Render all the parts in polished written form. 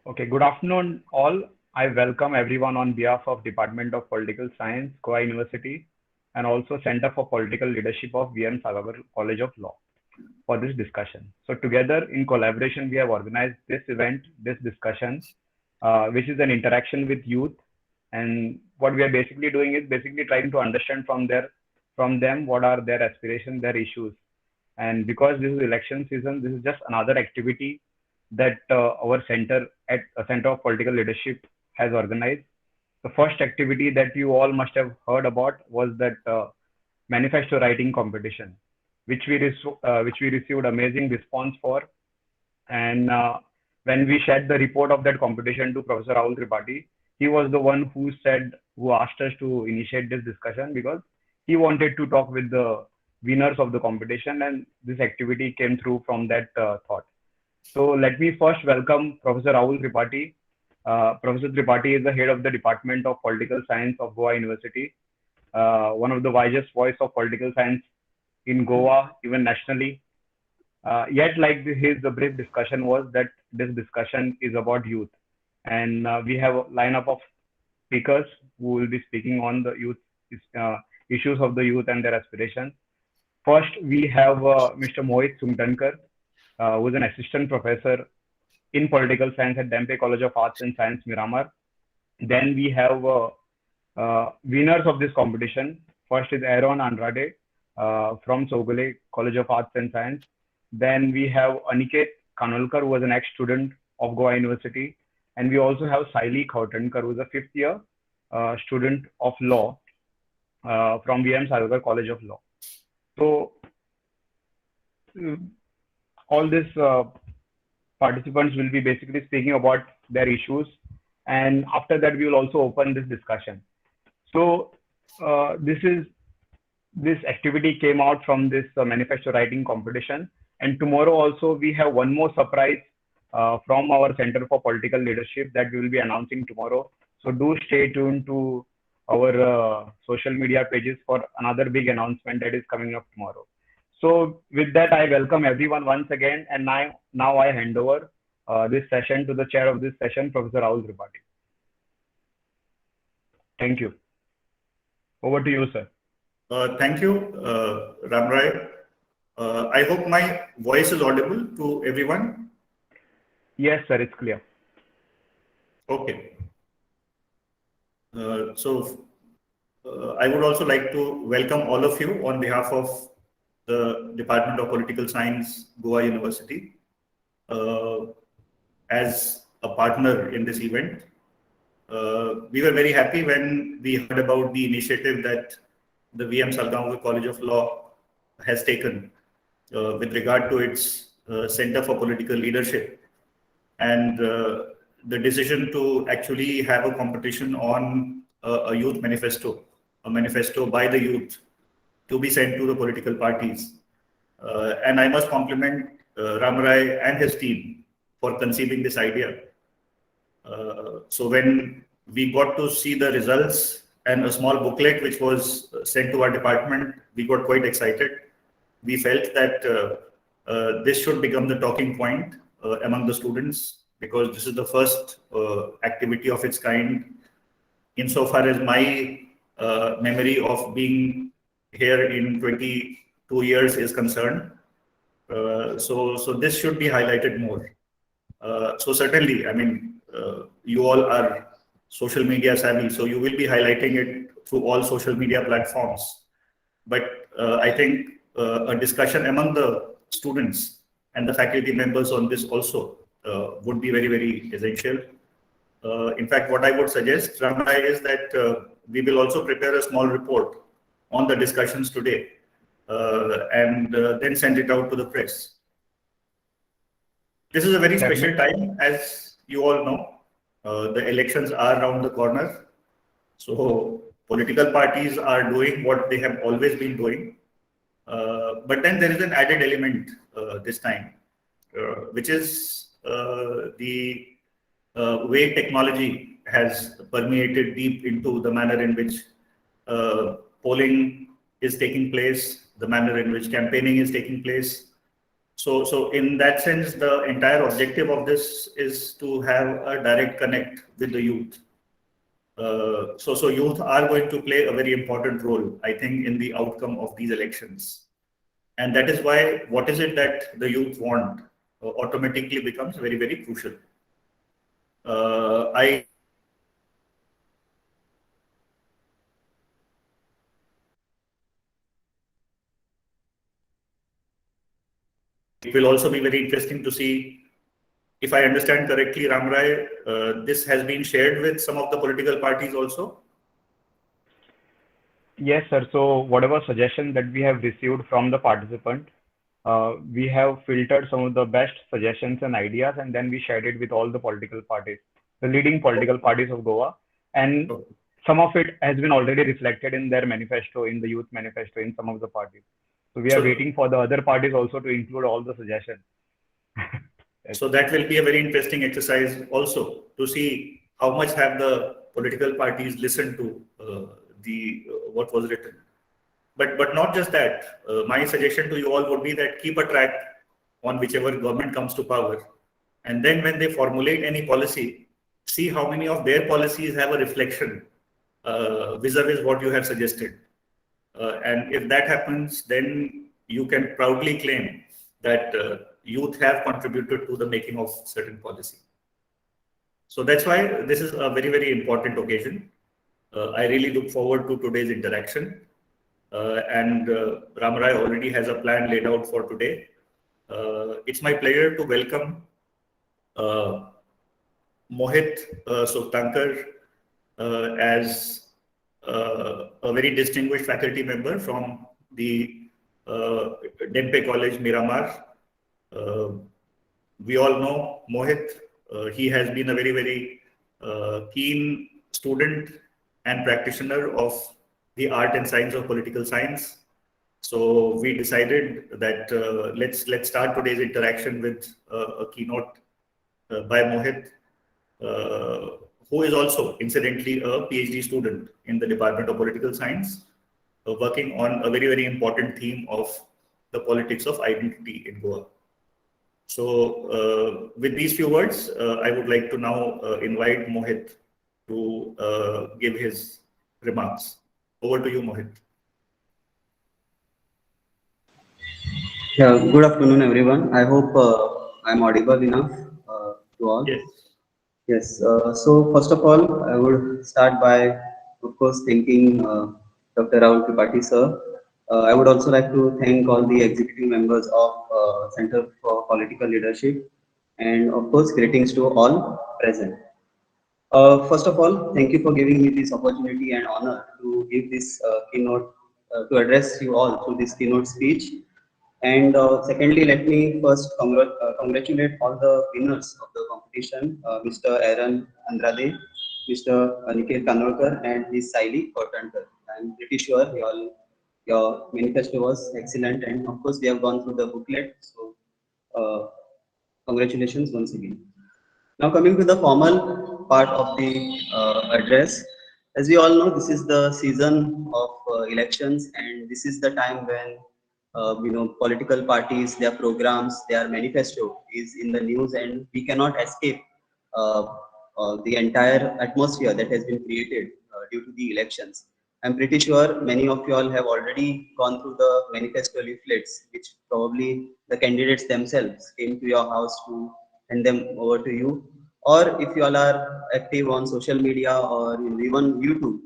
Okay, good afternoon all. I welcome everyone on behalf of Department of Political Science, Goa University, and also Center for Political Leadership of VMSCL College of Law for this discussion. So together in collaboration, we have organized this event, this discussion, which is an interaction with youth. And what we are basically doing is basically trying to understand from them what are their aspirations, their issues. And because this is election season, this is just another activity that our center at Center of Political Leadership has organized. The first activity that you all must have heard about was that manifesto writing competition, which we received amazing response for. And when we shared the report of that competition to Professor Rahul Tripathi, he was the one who asked us to initiate this discussion because he wanted to talk with the winners of the competition, and this activity came through from that thought. So let me first welcome Professor Rahul Tripathi. Professor Tripathi is the head of the Department of Political Science of Goa University, one of the wisest voice of political science in Goa, even nationally. Yet, like his brief discussion was that this discussion is about youth. And we have a lineup of speakers who will be speaking on the youth issues of the youth and their aspirations. First, we have Mr. Mohit Sukhtankar, who is an assistant professor in political science at Dempe College of Arts and Science, Miramar. Then we have winners of this competition. First is Aaron Andrade from Sogole College of Arts and Science. Then we have Aniket Kanolkar, who was an ex-student of Goa University. And we also have Saily Kauthankar, who is a fifth-year student of law from VMSCL College of Law. So all these participants will be basically speaking about their issues. And after that, we will also open this discussion. So this activity came out from this manifesto writing competition. And tomorrow also, we have one more surprise from our Center for Political Leadership that we will be announcing tomorrow. So do stay tuned to our social media pages for another big announcement that is coming up tomorrow. So with that, I welcome everyone once again. And now I hand over this session to the chair of this session, Professor Rahul Tripathi. Thank you. Over to you, sir. Thank you, Ramrai. I hope my voice is audible to everyone. Yes, sir, it's clear. Okay. I would also like to welcome all of you on behalf of the Department of Political Science, Goa University, as a partner in this event. We were very happy when we heard about the initiative that the VMSCL College of Law has taken with regard to its Center for Political Leadership, and the decision to actually have a competition on a youth manifesto, a manifesto by the youth to be sent to the political parties. And I must compliment Ramrai and his team for conceiving this idea. So when we got to see the results and a small booklet which was sent to our department, we got quite excited. We felt that this should become the talking point among the students, because this is the first activity of its kind insofar as my memory of being here in 22 years is concerned. So this should be highlighted more. So certainly, I mean, you all are social media savvy, so you will be highlighting it through all social media platforms. But I think a discussion among the students and the faculty members on this also would be very, very essential. In fact, what I would suggest, Ramrai, is that we will also prepare a small report on the discussions today and then send it out to the press. This is a very special time, as you all know. The elections are around the corner. So political parties are doing what they have always been doing. But then there is an added element this time, which is the way technology has permeated deep into the manner in which polling is taking place, the manner in which campaigning is taking place. So in that sense, the entire objective of this is to have a direct connect with the youth. So youth are going to play a very important role, I think, in the outcome of these elections. And that is why what is it that the youth want automatically becomes very, very crucial. I It will also be very interesting to see, if I understand correctly, Ramrai, this has been shared with some of the political parties also. Yes, sir. So whatever suggestion that we have received from the participant, we have filtered some of the best suggestions and ideas, and then we shared it with all the political parties, the leading political parties of Goa, and Okay. some of it has been already reflected in their manifesto, in the youth manifesto, in some of the parties. So we are So, waiting for the other parties also to include all the suggestions. Yes. so that will be a very interesting exercise also to see how much have the political parties listened to the what was written. But not just that. My suggestion to you all would be that keep a track on whichever government comes to power, and then when they formulate any policy, see how many of their policies have a reflection vis-a-vis what you have suggested. And if that happens, then you can proudly claim that youth have contributed to the making of certain policy. So that's why this is a very, very important occasion. I really look forward to today's interaction. And Ramrai already has a plan laid out for today. It's my pleasure to welcome uh, Mohit Sukhtankar as a very distinguished faculty member from the Dempe College, Miramar. Uh, we all know Mohit. He has been a very, very keen student and practitioner of the art and science of political science. So we decided that let's start today's interaction with a keynote by Mohit, who is also incidentally a PhD student in the Department of Political Science, working on a very, very important theme of the politics of identity in Goa. So with these few words, I would like to now invite Mohit to give his remarks. Over to you, Mohit. Yeah, good afternoon, everyone. I hope I'm audible enough to all. Yes. Yes, so first of all, I would start by, of course, thanking Dr. Rahul Tripathi, sir. I would also like to thank all the executive members of Center for Political Leadership, and of course, greetings to all present. First of all, thank you for giving me this opportunity and honor to give this keynote, to address you all through this keynote speech. And secondly, let me first congratulate all the winners of the competition, Mr. Aaron Andrade, Mr. Aniket Kanolkar, and Ms. Saily Kauthankar. I'm pretty sure your manifesto was excellent, and of course, we have gone through the booklet. So, congratulations once again. Now coming to the formal part of the address, as we all know, this is the season of elections, and this is the time when political parties, their programs, their manifesto is in the news, and we cannot escape uh, the entire atmosphere that has been created due to the elections. I'm pretty sure many of you all have already gone through the manifesto leaflets, which probably the candidates themselves came to your house to hand them over to you. Or if you all are active on social media or even YouTube,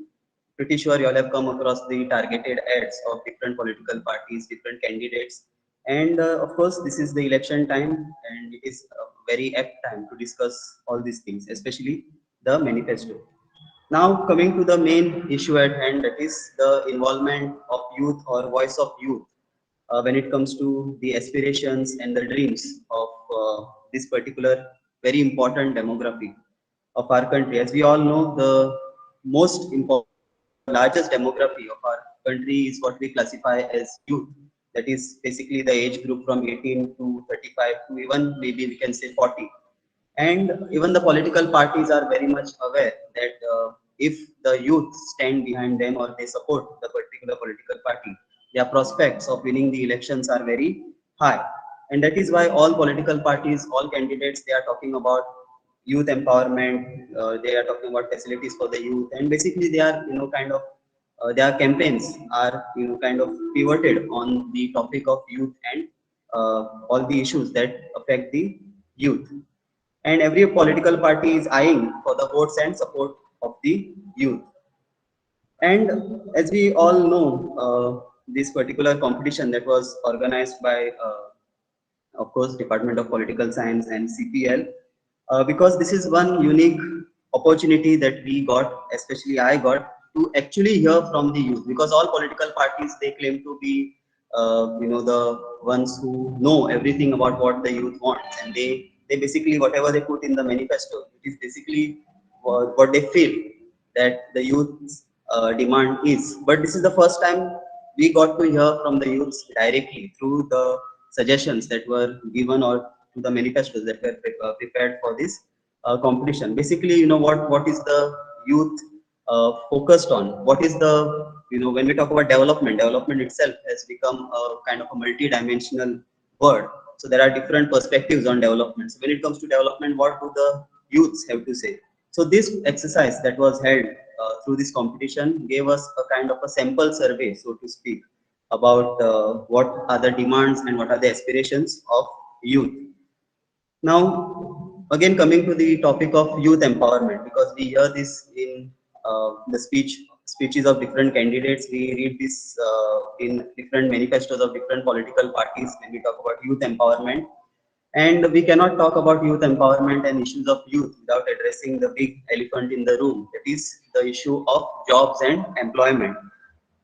pretty sure you all have come across the targeted ads of different political parties, different candidates. And of course, this is the election time, and it is a very apt time to discuss all these things, especially the manifesto. Now, coming to the main issue at hand, that is the involvement of youth or voice of youth when it comes to the aspirations and the dreams of this particular very important demographic of our country. As we all know, the most important, largest demography of our country is what we classify as youth. That is basically the age group from 18 to 35 to even maybe we can say 40. And even the political parties are very much aware that if the youth stand behind them or they support the particular political party, their prospects of winning the elections are very high. And that is why all political parties, all candidates, they are talking about youth empowerment. They are talking about facilities for the youth, and basically they are, kind of their campaigns are, kind of pivoted on the topic of youth and all the issues that affect the youth. And every political party is eyeing for the votes and support of the youth. And as we all know, this particular competition that was organized by, of course, Department of Political Science and CPL, because this is one unique opportunity that we got, especially I got, to actually hear from the youth. Because all political parties, they claim to be, the ones who know everything about what the youth wants, and they basically, whatever they put in the manifesto, it is basically what they feel that the youth's demand is. But this is the first time we got to hear from the youths directly through the suggestions that were given, or to the manifestos that were prepared for this competition. Basically, what is the youth focused on? What is the, when we talk about development, development itself has become a kind of a multi-dimensional word. So there are different perspectives on development. So when it comes to development, what do the youths have to say? So this exercise that was held through this competition gave us a kind of a sample survey, so to speak, about what are the demands and what are the aspirations of youth. Now, again, coming to the topic of youth empowerment, because we hear this in the speeches of different candidates, we read this in different manifestos of different political parties when we talk about youth empowerment. And we cannot talk about youth empowerment and issues of youth without addressing the big elephant in the room, that is the issue of jobs and employment.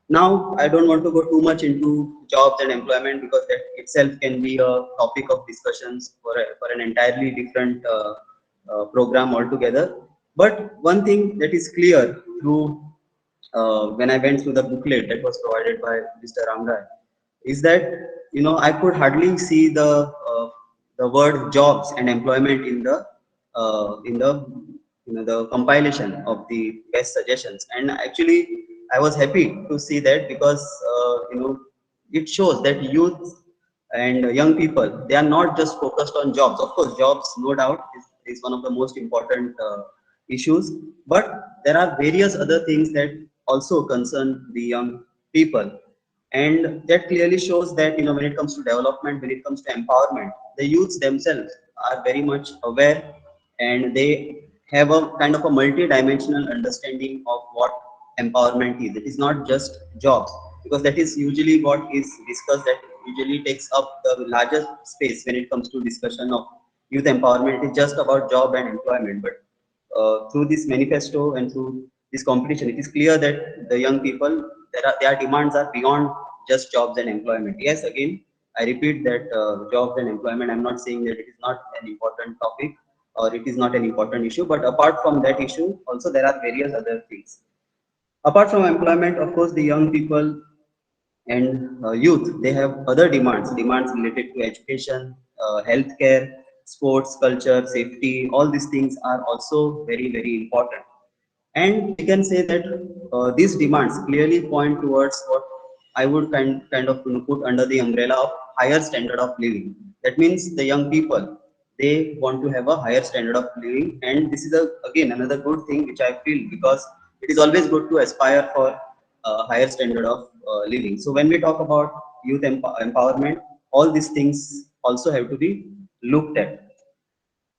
Now, I don't want to go too much into jobs and employment, because that itself can be a topic of discussions for an entirely different program altogether. But one thing that is clear through when I went through the booklet that was provided by Mr. Ramrai is that, I could hardly see the word jobs and employment in the the compilation of the best suggestions. And actually I was happy to see that, because it shows that youth and young people, they are not just focused on jobs. Of course, jobs, no doubt, is one of the most important issues, but there are various other things that also concern the young people. And that clearly shows that, when it comes to development, when it comes to empowerment, the youths themselves are very much aware, and they have a kind of a multi-dimensional understanding of what empowerment is. It is not just jobs, because that is usually what is discussed, that usually takes up the largest space when it comes to discussion of youth empowerment. It is just about job and employment. But through this manifesto and through this competition, it is clear that the young people, their demands are beyond just jobs and employment. Yes, again, I repeat that jobs and employment, I'm not saying that it is not an important topic or it is not an important issue, but apart from that issue, also there are various other things. Apart from employment, of course, the young people and youth, they have other demands related to education, healthcare, sports, culture, safety. All these things are also very, very important. And we can say that these demands clearly point towards what I would kind of put under the umbrella of higher standard of living. That means the young people, they want to have a higher standard of living, and this is again another good thing which I feel, because it is always good to aspire for a higher standard of living. So when we talk about youth empowerment, all these things also have to be looked at.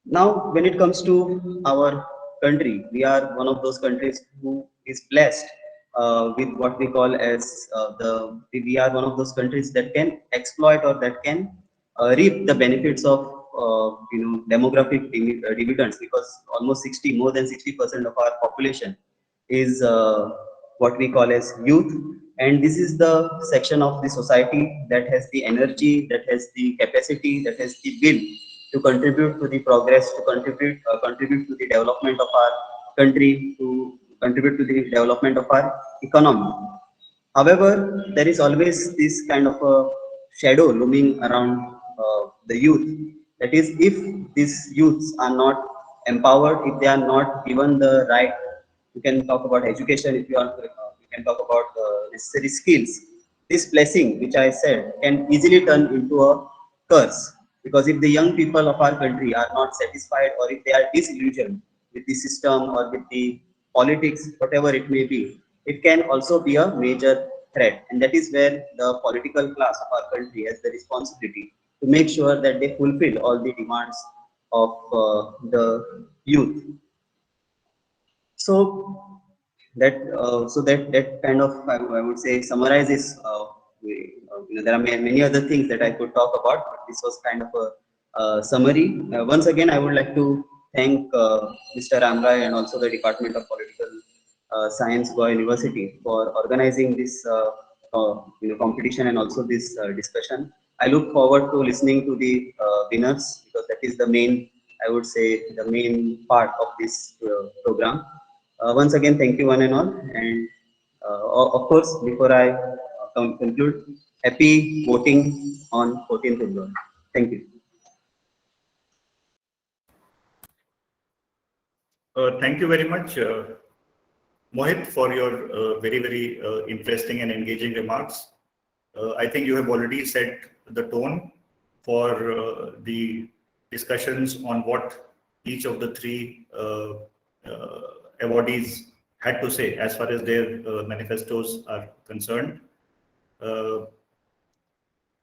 Now, when it comes to our country, we are one of those countries who is blessed with what we call as we are one of those countries that can exploit, or that can reap the benefits of demographic dividends, because almost more than 60% of our population is what we call as youth. And this is the section of the society that has the energy, that has the capacity, that has the will to contribute to the progress, to contribute to the development of our country, to contribute to the development of our economy. However, there is always this kind of a shadow looming around the youth. That is, if these youths are not empowered, if they are not given the right, you can talk about education, if you are, you can talk about necessary skills. This blessing, which I said, can easily turn into a curse. Because if the young people of our country are not satisfied, or if they are disillusioned with the system or with the politics, whatever it may be, it can also be a major threat. And that is where the political class of our country has the responsibility to make sure that they fulfill all the demands of the youth. So that kind of, I would say, summarizes. There are many other things that I could talk about, but this was kind of a summary. Once again, I would like to thank Mr. Ramrai and also the Department of Political Science, Goa University, for organizing this competition and also this discussion. I look forward to listening to the winners, because that is the main, I would say, the main part of this program. Once again, thank you one and all. And of course, before I conclude, happy voting on 14th February. Thank you. Thank you very much, Mohit, for your very interesting and engaging remarks. I think you have already set the tone for the discussions on what each of the three awardees had to say as far as their manifestos are concerned.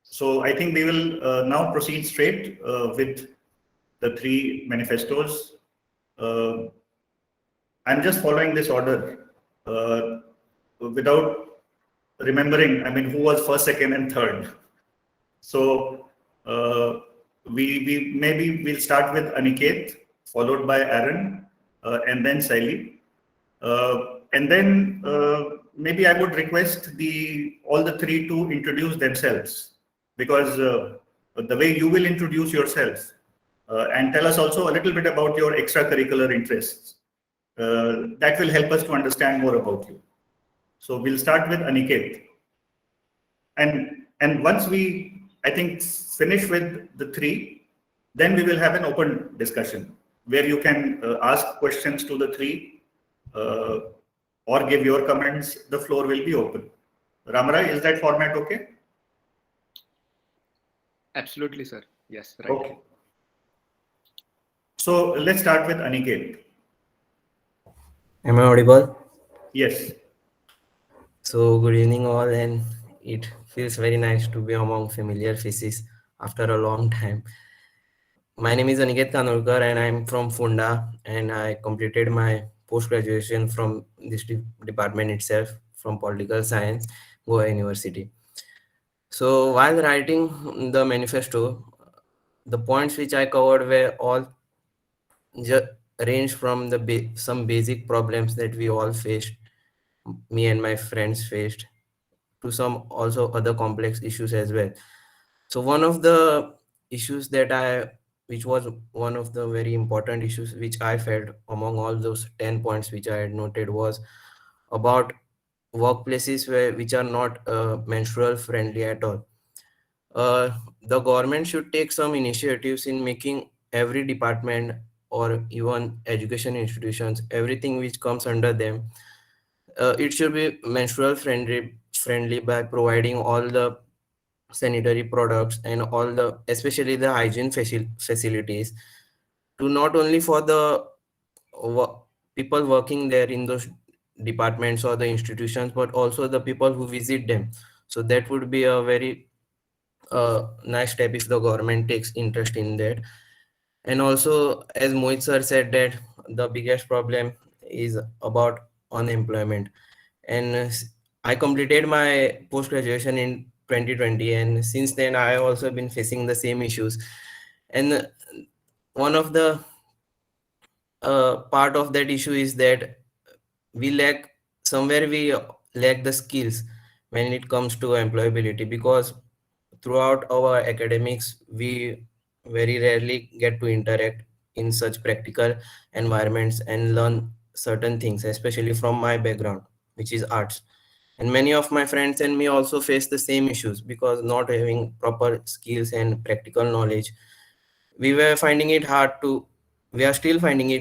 So I think we will now proceed straight with the three manifestos. I'm just following this order without remembering, I mean, who was first, second, and third. So we maybe we'll start with Aniket, followed by Aaron, and then Saily. And then maybe I would request all the three to introduce themselves, because the way you will introduce yourself and tell us also a little bit about your extracurricular interests, that will help us to understand more about you. So we'll start with Aniket. And once we, I think, finish with the three, then we will have an open discussion where you can ask questions to the three or give your comments. The floor will be open. Ramrai, is that format okay? Absolutely, sir. Yes, right. Okay. So let's start with Aniket. Am I audible? Yes. So good evening all, and it feels very nice to be among familiar faces after a long time. My name is Aniket Kanolkar and I'm from Funda, and I completed my post-graduation from this department itself, from political science, Goa University. So while writing the manifesto, the points which I covered were all range from the some basic problems that we all faced, me and my friends faced, to some also other complex issues as well. So one of the issues which was one of the very important issues which I felt among all those 10 points which I had noted, was about workplaces which are not menstrual friendly at all. The government should take some initiatives in making every department or even education institutions, everything which comes under them, it should be menstrual friendly by providing all the sanitary products and all the, especially the hygiene facilities, to not only for the people working there in those departments or the institutions, but also the people who visit them. So that would be a very nice step if the government takes interest in that. And also, as Mohit sir said, that the biggest problem is about unemployment. And I completed my post-graduation in 2020, and since then I have also been facing the same issues. And one of the part of that issue is that we lack the skills when it comes to employability, because throughout our academics we very rarely get to interact in such practical environments and learn certain things, especially from my background, which is arts. And many of my friends and me also face the same issues, because not having proper skills and practical knowledge, we are still finding it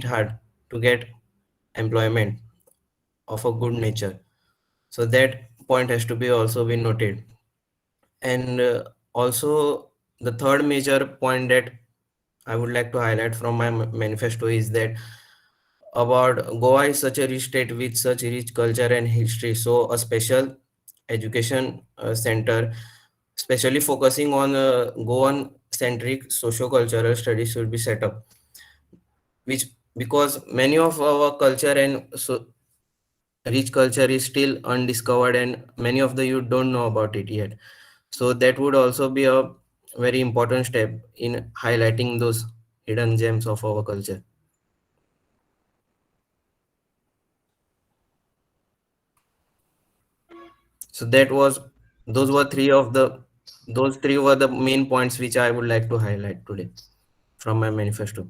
hard to get employment of a good nature. So that point has to be also been noted. And also the third major point that I would like to highlight from my manifesto is that about Goa is such a rich state with such rich culture and history. So a special education center, especially focusing on Goan centric socio-cultural studies should be set up, which because many of our culture and so rich culture is still undiscovered and many of the youth don't know about it yet. So that would also be a very important step in highlighting those hidden gems of our culture. So that was those were three of the those three were the main points which I would like to highlight today from my manifesto.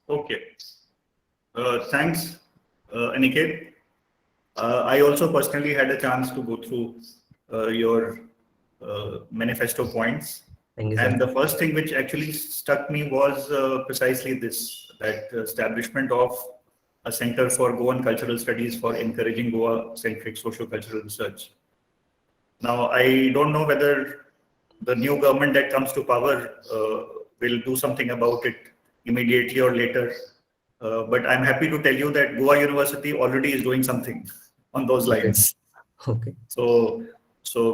Okay. Thanks, Aniket. I also personally had a chance to go through your manifesto points. Thank you, sir. And the first thing which actually struck me was precisely this, that establishment of a Center for Goan Cultural Studies for encouraging Goa-centric socio-cultural research. Now, I don't know whether the new government that comes to power will do something about it immediately or later. But I'm happy to tell you that Goa University already is doing something on those lines. Okay. So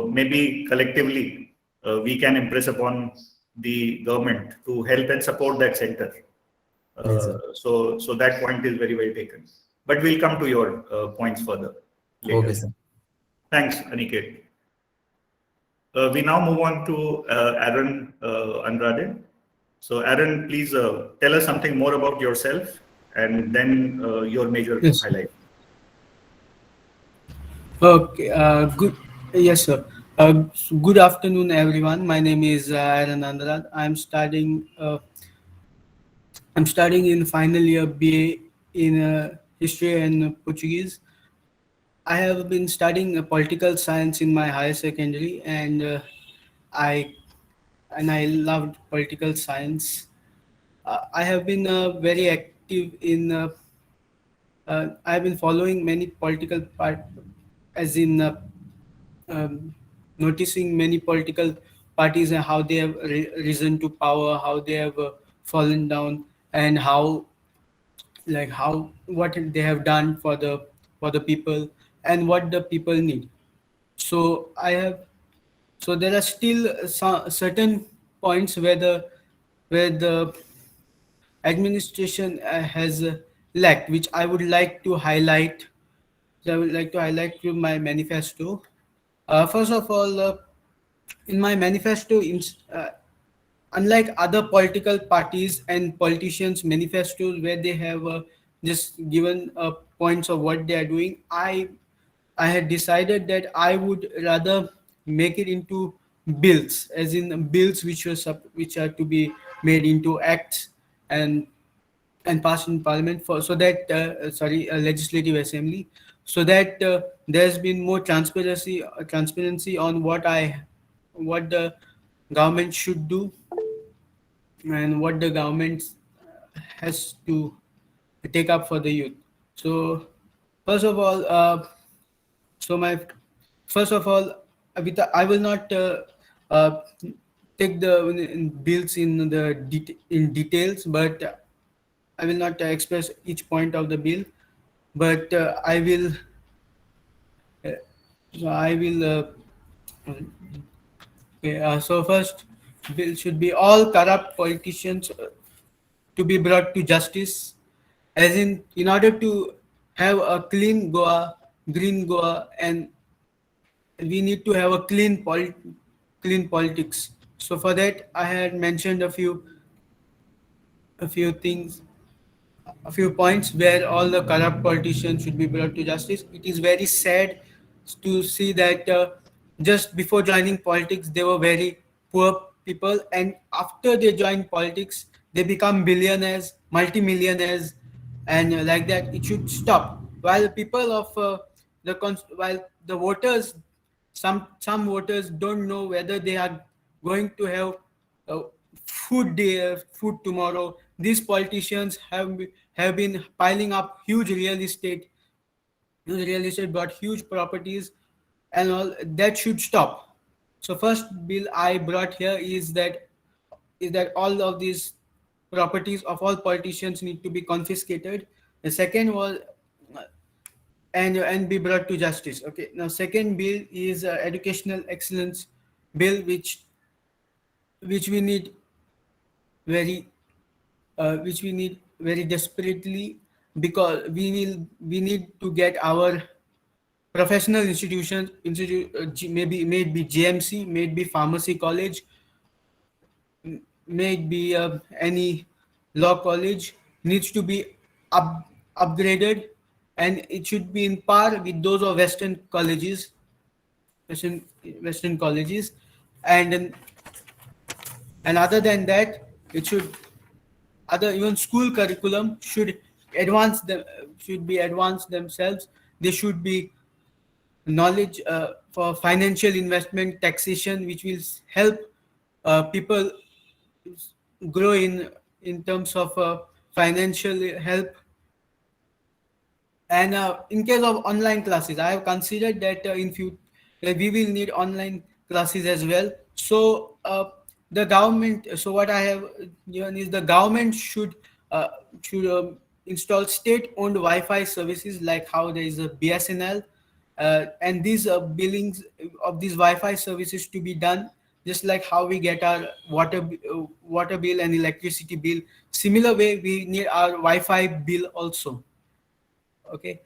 maybe collectively we can impress upon the government to help and support that center. Yes, sir. So that point is very well taken. But we'll come to your points further later. Okay, sir. Thanks, Aniket. We now move on to Aaron Andrade. So Aaron, please tell us something more about yourself and then your major Yes. highlight. Okay. Good. Yes, sir. Good afternoon, everyone. My name is Aaron Andrade. I'm studying in final year BA in history and Portuguese. I have been studying political science in my higher secondary, and I I loved political science. I have been very active in. I've been following many political as in noticing many political parties and how they have risen to power, how they have fallen down, and how what they have done for the people and what the people need. So there are still certain points where the administration has lacked, which I would like to highlight. I would like to highlight through my manifesto. First of all, in my manifesto, unlike other political parties and politicians' manifestos where they have just given points of what they are doing, I had decided that I would rather make it into bills, as in bills which are to be made into acts and passed in parliament for so that legislative assembly, so that there's been more transparency on what the government should do and what the government has to take up for the youth. So first of all, so my first of all, I will not uh, take the bills in in details, but I will not express each point of the bill, but uh, I will. Okay, so first, bill should be all corrupt politicians to be brought to justice, as in order to have a clean Goa, green Goa, and we need to have a clean politics. So for that, I had mentioned a few things, a few points where all the corrupt politicians should be brought to justice. It is very sad to see that just before joining politics, they were very poor people, and after they join politics, they become billionaires, multimillionaires, and like that. It should stop. While people of while the voters, some voters don't know whether they are going to have uh, food tomorrow. These politicians have been piling up huge real estate, bought huge properties, and all that should stop. So first bill I brought here is that is that all of these properties of all politicians need to be confiscated. The second was and be brought to justice. Okay. Now, second bill is educational excellence bill, which we need very which we need very desperately, because we need to get our professional institutions maybe may it be JMC, may it be pharmacy college, may it be any law college, needs to be upgraded, and it should be in par with those of western western colleges. And and other than that, it should other even school curriculum should be advanced themselves. They should be knowledge for financial investment, taxation, which will help people grow in terms of financial help. And in case of online classes, I have considered that in future we will need online classes as well. So the government. So what I have given is the government should install state-owned Wi-Fi services, like how there is a BSNL, and these billings of these Wi-Fi services to be done just like how we get our water bill and electricity bill. Similar way, we need our Wi-Fi bill also. Okay.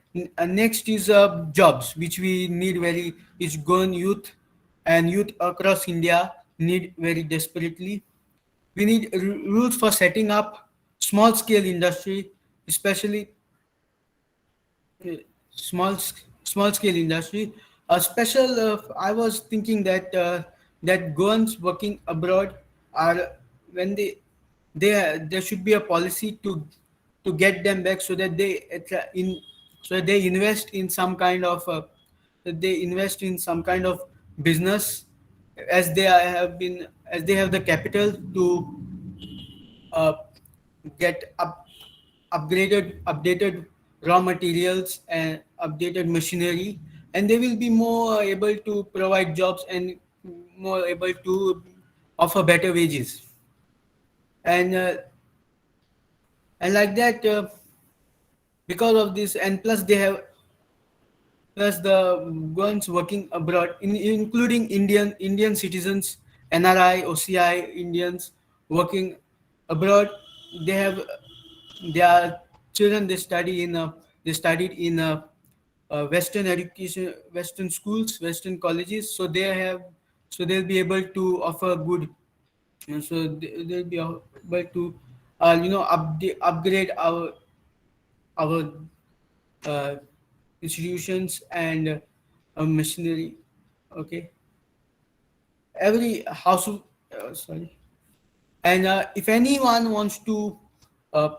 Next is jobs, which we need very is gone youth, and youth across India need very desperately. We need rules for setting up small scale industry, especially uh, small scale industry. A special. I was thinking that Goans working abroad are when there should be a policy to get them back, so that they invest in some kind of business, as they have the capital to uh, get updated raw materials and updated machinery, and they will be more able to provide jobs and more able to offer better wages. And uh, and like that, because of this, and plus the ones working abroad, including Indian citizens, NRI, OCI Indians working abroad, they have their children, they studied in Western education, Western schools, Western colleges, so they'll be able to offer good, so they'll be able to upgrade our uh, institutions and machinery. Okay, every household. Sorry, and if anyone wants to uh,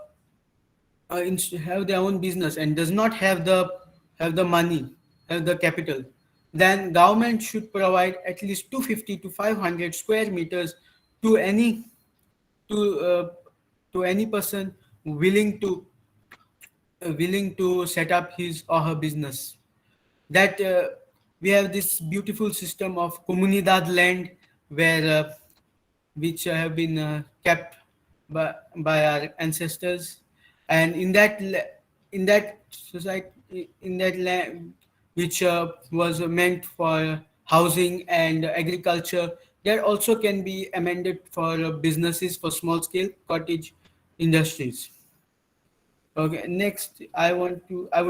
have their own business and does not have the money, have the capital, then government should provide at least 250 to 500 square meters to any to uh, to any person willing to set up his or her business. That we have this beautiful system of comunidad land, where which have been kept by our ancestors, and in that society, in that land which was meant for housing and agriculture, that also can be amended for businesses, for small scale cottage industries. Okay, next I would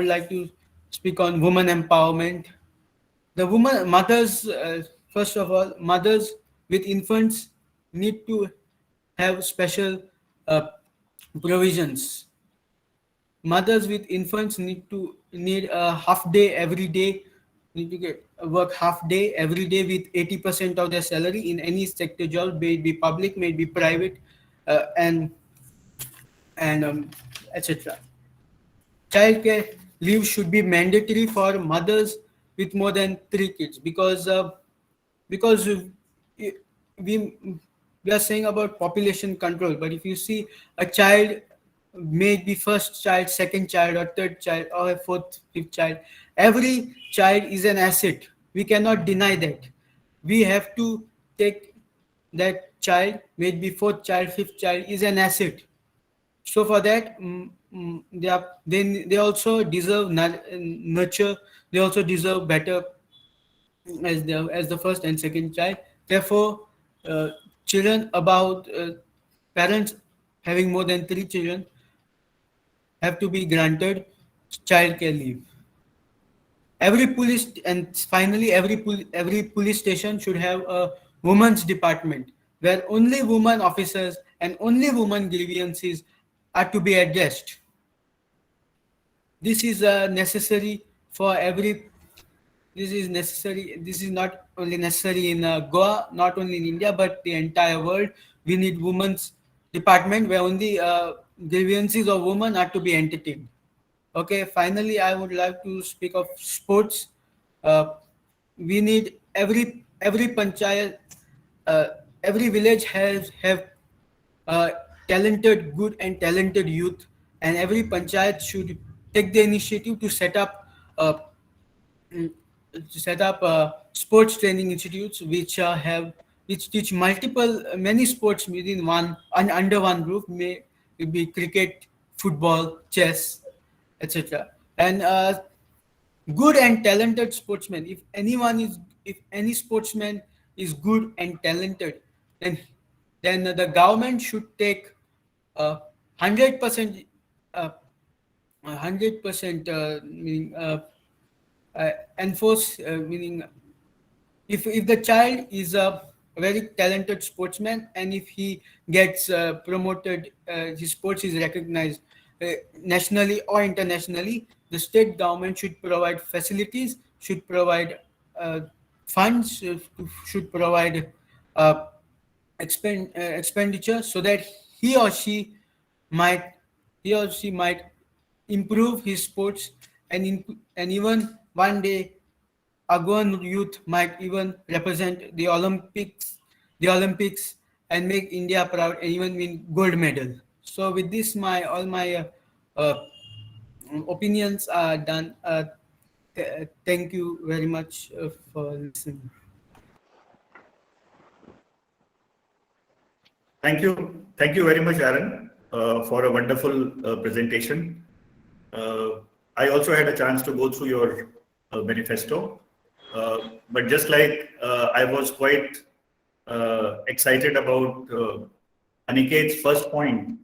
like to speak on women empowerment. The woman mothers, first of all, mothers with infants need to have special uh, provisions. Mothers with infants need a half day every day, need to get work half day every day with 80% of their salary in any sector job, may it be public, may it be private, and etc. Childcare leave should be mandatory for mothers with more than 3 kids, because we we are saying about population control, but if you see a child, may it be first child, second child, or third child, or a fourth, fifth child, every child is an asset. We cannot deny that. We have to take that child, may it be fourth child, fifth child, is an asset. So for that, they also deserve nurture. They also deserve better as the first and second child. Therefore, children about parents having more than 3 children have to be granted child care leave. Every police and finally every police station should have a women's department where only women officers and only women grievances are to be addressed. This is necessary for every. This is necessary. This is not only necessary in Goa, not only in India, but the entire world. We need women's department where only grievances of women are to be entertained. Okay, finally, I would like to speak of sports. We need every panchayat, every village have talented, good and talented youth, and every panchayat should take the initiative to set up sports training institutes which teach many sports within one under one roof. May it be cricket, football, chess, etc. And good and talented sportsmen. If any sportsman is good and talented, then the government should take 100%, 100% meaning enforce, meaning if the child is a very talented sportsman and if he gets promoted, his sports is recognized nationally or internationally, the state government should provide facilities, should provide funds, should provide expenditure so that he or she might improve his sports, and even one day a Goan youth might even represent the Olympics and make India proud and even win gold medal. So with this, all my opinions are done. Thank you very much for listening. Thank you very much, Aaron, for a wonderful presentation. I also had a chance to go through your manifesto, but just like I was quite excited about Aniket's first point,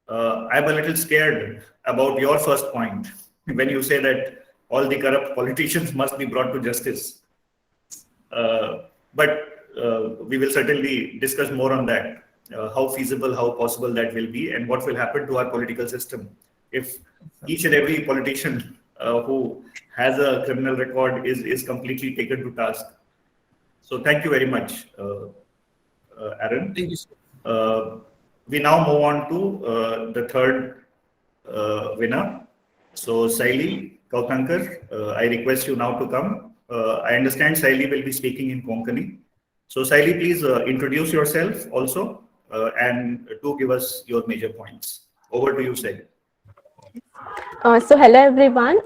I'm a little scared about your first point when you say that all the corrupt politicians must be brought to justice. But we will certainly discuss more on that, how feasible, how possible that will be, and what will happen to our political system if each and every politician who has a criminal record is completely taken to task. So thank you very much, Aaron. Thank you, sir. We now move on to the third winner. So Saily Kauthankar, I request you now to come. I understand Saily will be speaking in Konkani. So Saily, please introduce yourself also and do give us your major points. Over to you, Saily. So hello everyone,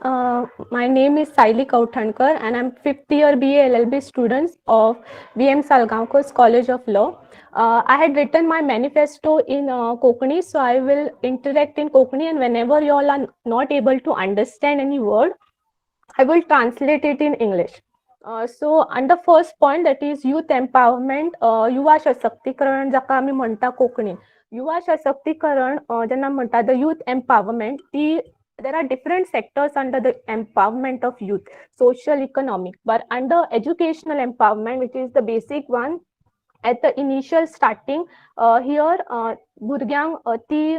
my name is Saily Kauthankar and I'm 5th year BA LLB student of VMSCL College of Law. I had written my manifesto in Konkani, so I will interact in Konkani, and whenever you all are not able to understand any word, I will translate it in English. So under first point, that is youth empowerment, युवा सशक्तीकरण जाका आम्ही म्हणता कोंकणीन. युवा सशक्तीकरण जेन्ना म्हणटा the youth empowerment, there are different sectors under the empowerment of youth, social, economic, but under educational empowerment, which is the basic one, at the initial starting, here भुरग्यांक ती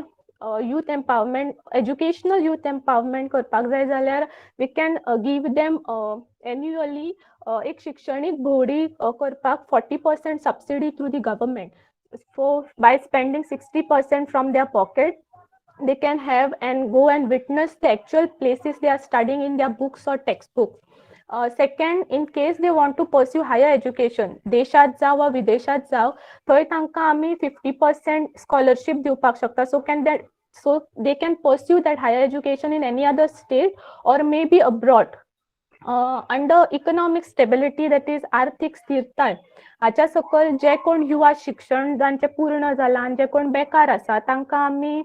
youth empowerment, educational youth empowerment करपाक जाय जाल्यार we can give them annually एक शैक्षणिक भोवडी करपाक 40% subsidy through the government. So by spending 60% from their pocket, they can have and go and witness the actual places they are studying in their books or textbooks. Second, in case they want to pursue higher education, देशात जाव वा विदेशात जाव, थंय तांकां आमी 50% scholarship दिवपाक शकता. So they can pursue that higher education in any other state or maybe abroad. Under economic stability that is आर्थिक स्थिरताय हाच्या सकयल जे कोण युवा शिक्षण जांचे पूर्ण जालां आनी जे कोण बेकार आसा तांकां आमी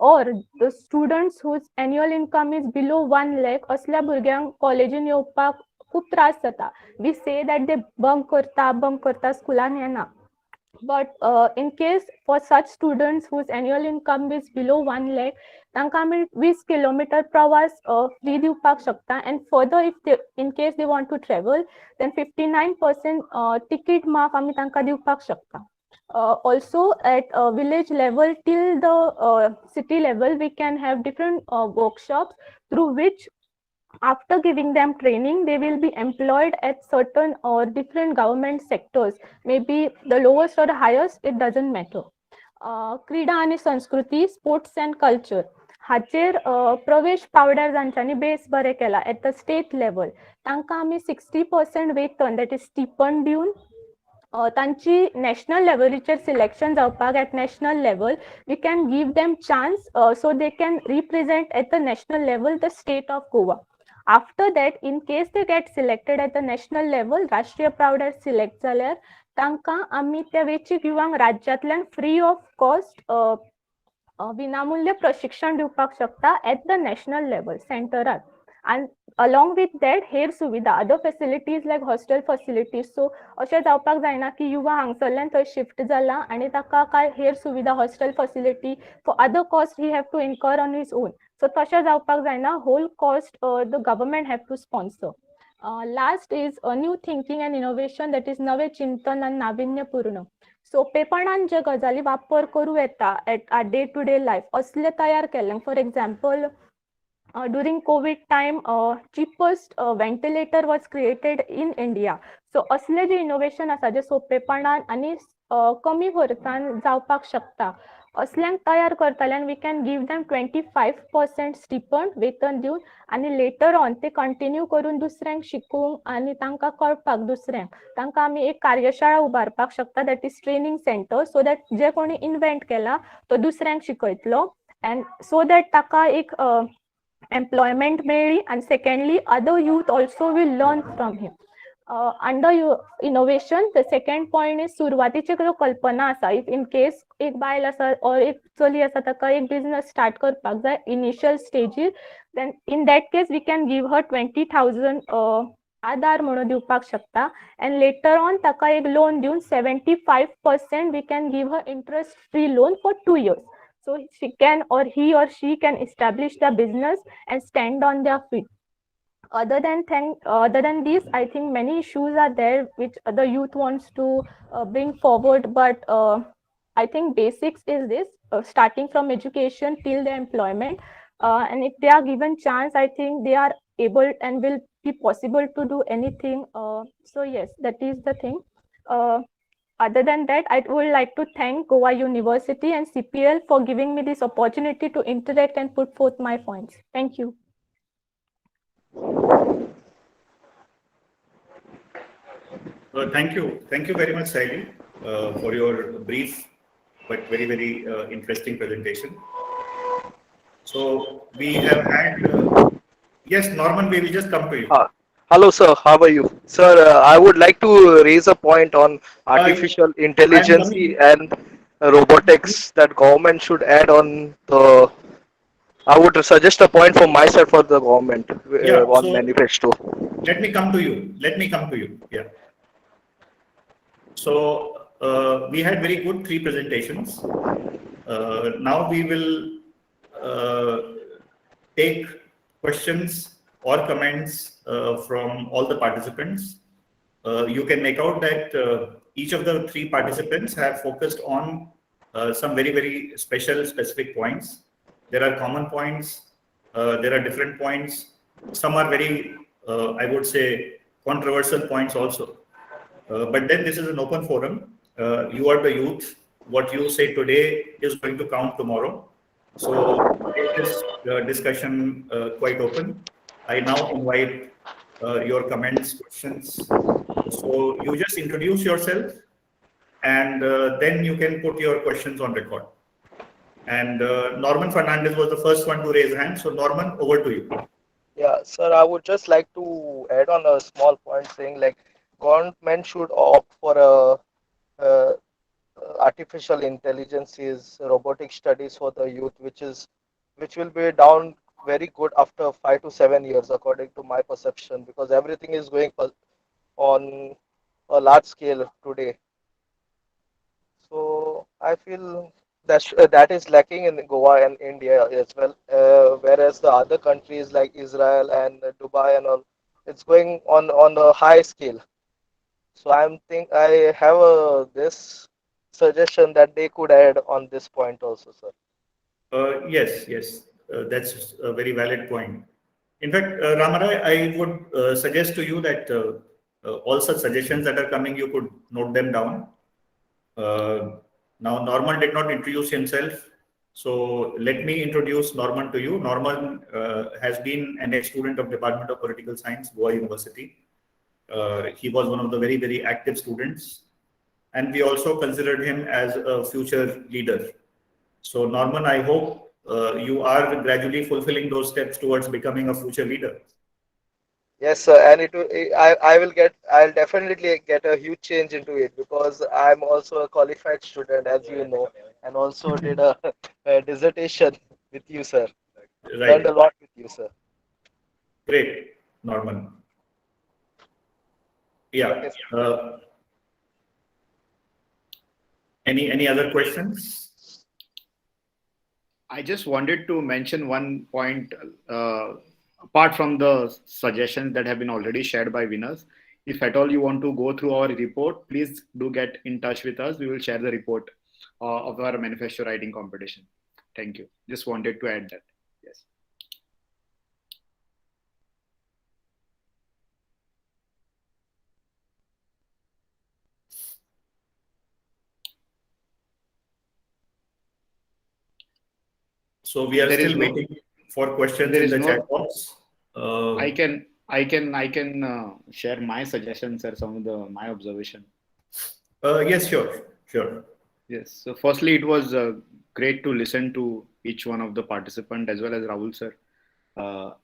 or the students whose annual income is below 1 lakh असल्या भुरग्यांक कॉलेजीन येवपाक खूब त्रास जाता. We say that they bunk करता स्कुलान येना. But in case for such students whose annual income is below 1 lakh, तांकां आमी 20 किलोमीटर प्रवास फ्री दिवपाक शकता. And further, if they, in case they want to travel, then 59% ticket माफ आमी तांकां दिवपाक शकता. Also at village level till the city level, we can have different workshops through which after giving them training, they will be employed at certain or different government sectors. Maybe the lowest or the highest, it doesn't matter. क्रीडा आणि संस्कृती, sports and culture हाचेर प्रवेश पावड्यार जांच्यांनी base बरें केला at the state level तांकां आमी 60% वेतन दॅट इज स्टिपंड दिवन तांची नॅशनल लेवलीचेर सिलेक्शन जावपाक at national level we can give them chance so they can represent at the national level the state of Goa. After that, in case they get selected at the national level, राष्ट्रीय पावड्यार select जाल्यार तांकां आमी त्या वेंचीक युवांक राज्यांतल्यान free of cost विनामूल्य प्रशिक्षण दिवपाक शकता एट द नॅशनल लेवल सेंटरात. And along with that, हेर सुविधा other facilities like hostel facilities. So अशें जावपाक जायना की युवा हांगसरल्यान थंय शिफ्ट जाला आनी ताका काय हेर सुविधा hostel facility for other cost he have to incur on his own. So तशें जावपाक जायना. Whole cost the government have to sponsor. Last is new thinking and innovation that is नवे चिंतन आनी नाविन्यपूर्ण. सोपेपणान जे गजाली वापर करूं येता at our day to day life असले तयार केले. For example during COVID time, cheapest ventilator was created in India. So असले जे इनोव्हेशन आसा जे सोपेपणान आनी कमी खर्चान जावपाक शकता असल्यांक तयार करतल्यान वी कॅन गिव देम 25% स्टिपंड वेतन दिवन आनी लेटर ऑन ते कंटिन्यू करून दुसऱ्यांक शिकूंक आनी तांकां कळपाक दुसऱ्यांक तांकां आमी एक कार्यशाळा उबारपाक शकता that is training centre so that जे कोणी इन्व्हेंट केला तो दुसऱ्यांक शिकयतलो अँड सो दॅट ताका एक employment मेळ्ळी and secondly other youth also will learn from him. Under innovation the second point is सुरवातीचे ज्यो कल्पना आसा इफ इन केस एक बायल आसा और एक चली आसा ताका एक बिझनेस स्टार्ट करपाक जाय इनिशियल स्टेजीर then in that case we can give her 20,000 आधार म्हणून दिवपाक शकता and later on ताका एक लोन दिवन 75% we can give her interest free loan for 2 years. So she can or he or she can establish the business and stand on their feet. Other than this, I think many issues are there which the youth wants to bring forward. But I think basics is this: starting from education till the employment, and if they are given chance, I think they are able and will be possible to do anything. So yes, that is the thing. Other than that, I would like to thank Goa University and CPL for giving me this opportunity to interact and put forth my points. Thank you. Thank you very much, Saily, for your brief but very, very interesting presentation. So we have had, yes, Norman, we will just come to you. Hello, sir. How are you? Sir, I would like to raise a point on artificial intelligence and robotics that government should add on the. I would suggest a point for myself for the government on manifesto. Let me come to you. Yeah. So we had very good 3 presentations. Now we will take questions or comments from all the participants. You can make out that each of the 3 participants have focused on some very, very specific points. There are common points, there are different points. Some are very, I would say, controversial points also. But then this is an open forum. You are the youth. What you say today is going to count tomorrow. So make this discussion quite open. I now invite your comments, questions. So you just introduce yourself and then you can put your questions on record. And Norman Fernandes was the first one to raise hand. So Norman, over to you. Yeah, sir, I would just like to add on a small point saying like government should opt for a artificial intelligence is robotic studies for the youth, which will be down very good after 5 to 7 years, according to my perception, because everything is going on a large scale today. So I feel that is lacking in Goa and India as well. Whereas the other countries like Israel and Dubai and all, it's going on a high scale. So I have this suggestion that they could add on this point also, sir. Yes, that's a very valid point. In fact, Ramrai, I would suggest to you that all such suggestions that are coming, you could note them down. Now, Norman did not introduce himself, so let me introduce Norman to you. Norman has been an ex-student of Department of Political Science, Goa University. He was one of the very active students, and we also considered him as a future leader. So, Norman, I hope you are gradually fulfilling those steps towards becoming a future leader. Yes, sir, and I'll definitely get a huge change into it because I'm also a qualified student, as you know, and also did a dissertation with you, sir. Learned a Right. lot with you, sir. Great, Norman. Yeah. Okay, sir. Any other questions? I just wanted to mention one point apart from the suggestions that have been already shared by winners. If at all you want to go through our report, please do get in touch with us. We will share the report of our manifesto writing competition. Thank you. Just wanted to add that. Yes. So we are There is still no. waiting for questions There in is the chat no. box. I can share my suggestions or some of my observation. Yes, sure. Yes. So firstly, it was great to listen to each one of the participant as well as Rahul sir,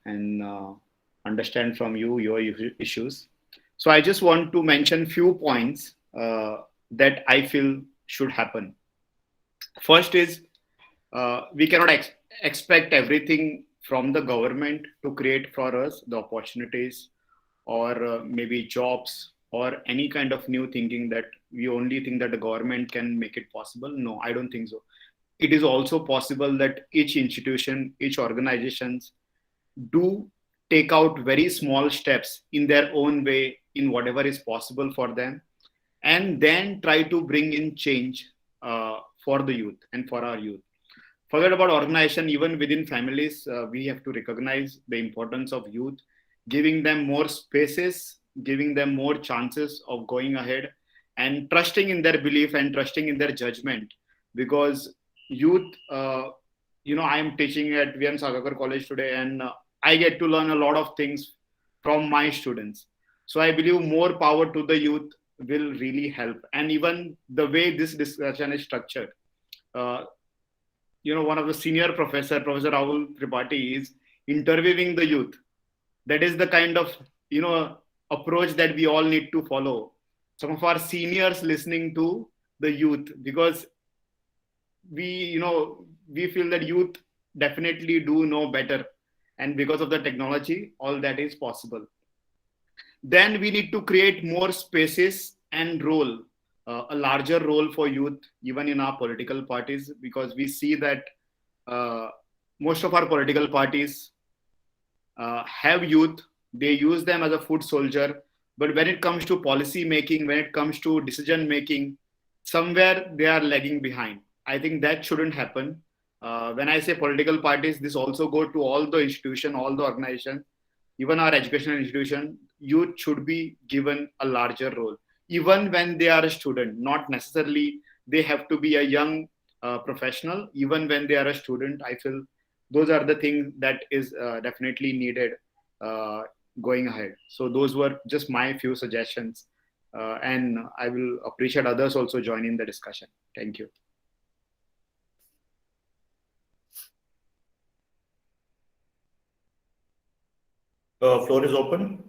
and understand from you your issues. So I just want to mention few points that I feel should happen. First is we cannot expect everything from the government to create for us the opportunities or maybe jobs or any kind of new thinking that we only think that the government can make it possible. No, I don't think so. It is also possible that each institution, each organizations do take out very small steps in their own way in whatever is possible for them, and then try to bring in change for the youth and for our youth. Forget about organization, even within families, we have to recognize the importance of youth, giving them more spaces, giving them more chances of going ahead, and trusting in their belief and trusting in their judgment. Because youth, I am teaching at VM Sagarkar College today, and I get to learn a lot of things from my students. So I believe more power to the youth will really help. And even the way this discussion is structured, uh, one of the senior Professor Rahul Tripathi, is interviewing the youth. That is the kind of, approach that we all need to follow. Some of our seniors listening to the youth, because we feel that youth definitely do know better. And because of the technology, all that is possible. Then we need to create more spaces and role, a larger role for youth, even in our political parties, because we see that uh, most of our political parties have youth. They use them as a foot soldier. But when it comes to policy making, when it comes to decision making, somewhere they are lagging behind. I think that shouldn't happen. When I say political parties, this also go to all the institution, all the organizations, even our educational institution. Youth should be given a larger role, even when they are a student. Not necessarily they have to be a young professional. Even when they are a student, I feel those are the things that is definitely needed uh, going ahead. So those were just my few suggestions, and I will appreciate others also join in the discussion. Thank you. Floor is open.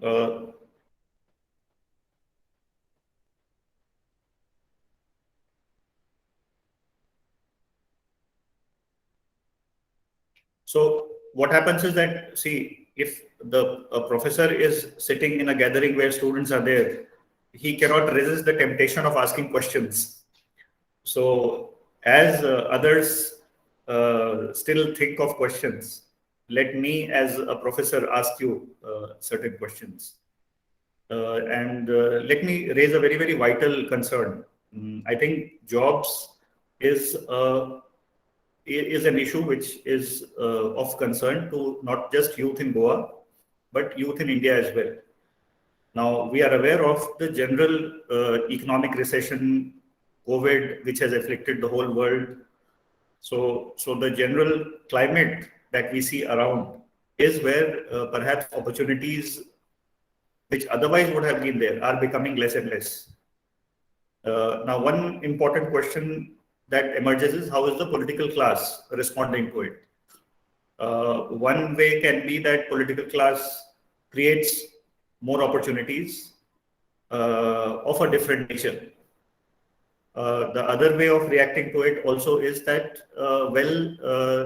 So what happens is that, see, if a professor is sitting in a gathering where students are there, he cannot resist the temptation of asking questions. So as others still think of questions, let me as a professor ask you certain questions. And let me raise a very, very vital concern. I think jobs is an issue which is of concern to not just youth in Goa, but youth in India as well. Now, we are aware of the general economic recession, COVID, which has afflicted the whole world. So the general climate that we see around is where perhaps opportunities which otherwise would have been there are becoming less and less. Now, one important question that emerges is how is the political class responding to it? One way can be that political class creates more opportunities of a different nature. The other way of reacting to it also is that,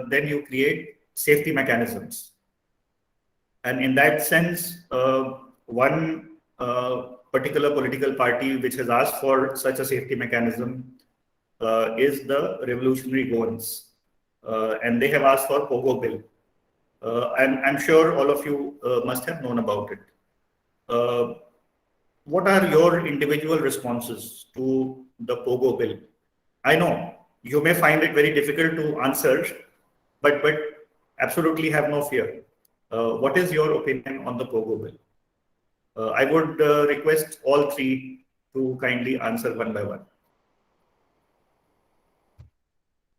then you create safety mechanisms. And in that sense, one particular political party which has asked for such a safety mechanism is the Revolutionary Goans. And they have asked for Pogo Bill. I'm sure all of you must have known about it. What are your individual responses to the Pogo Bill? I know you may find it very difficult to answer, but absolutely have no fear. What is your opinion on the Pogo Bill? I would request all three to kindly answer one by one.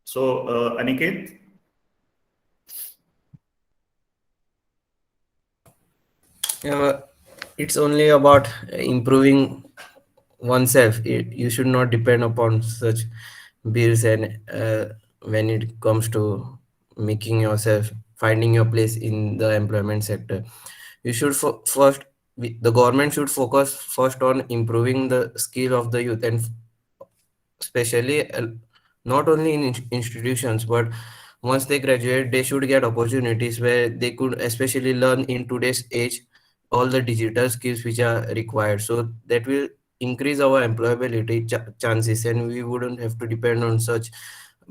So, Aniket? It's only about improving oneself. You should not depend upon such bills, and when it comes to making yourself, finding your place in the employment sector, you should the government should focus first on improving the skill of the youth, and especially not only in institutions, but once they graduate, they should get opportunities where they could especially learn in today's age all the digital skills which are required. So that will increase our employability chances, and we wouldn't have to depend on such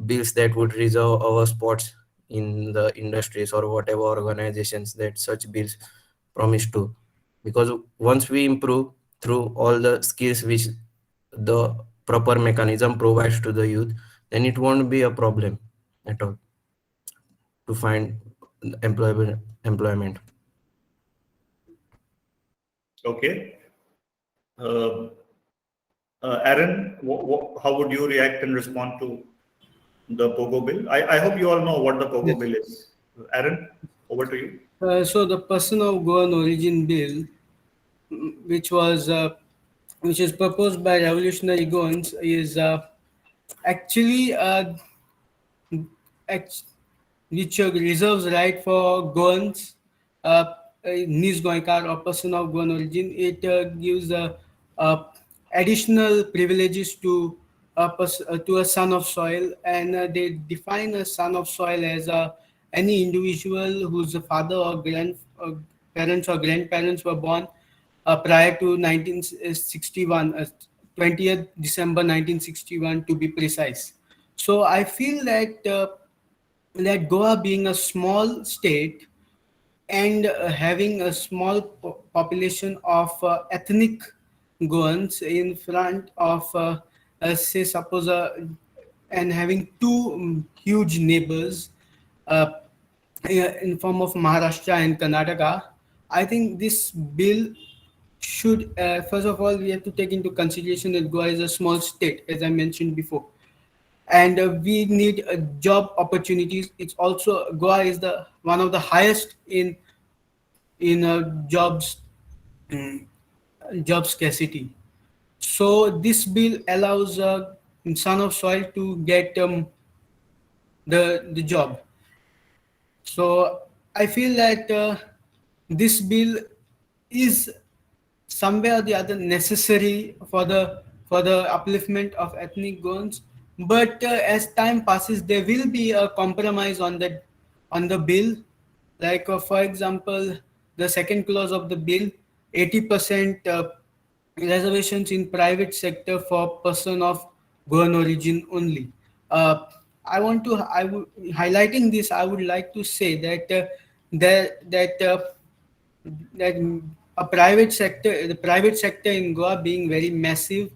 bills that would reserve our spots in the industries or whatever organizations that such bills promise to. Because once we improve through all the skills which the proper mechanism provides to the youth, then it won't be a problem at all to find employment. Okay. Aaron, how would you react and respond to the Pogo Bill? I hope you all know what the Pogo Bill is. Aaron, over to you. So the Person of Goan Origin Bill, which is proposed by Revolutionary Goans, is actually which reserves right for Goans, Nis Goinkar or person of Goan origin. It gives additional privileges to a son of soil, and they define a son of soil as any individual whose father or parents or grandparents were born prior to 1961, 20th December 1961 to be precise. So I feel that Goa being a small state and having a small population of ethnic Goans in front of, say, suppose, and having two huge neighbors in form of Maharashtra and Karnataka, I think this bill should, first of all, we have to take into consideration that Goa is a small state, as I mentioned before. And we need job opportunities. It's also, Goa is one of the highest in jobs job scarcity. So this bill allows son of soil to get the job. So I feel that this bill is somewhere or the other necessary for the upliftment of ethnic Goans, but as time passes, there will be a compromise on the bill. Like for example, the second clause of the bill, 80% reservations in private sector for person of Goan origin only. Uh, highlighting this, I would like to say that that the private sector in Goa being very massive,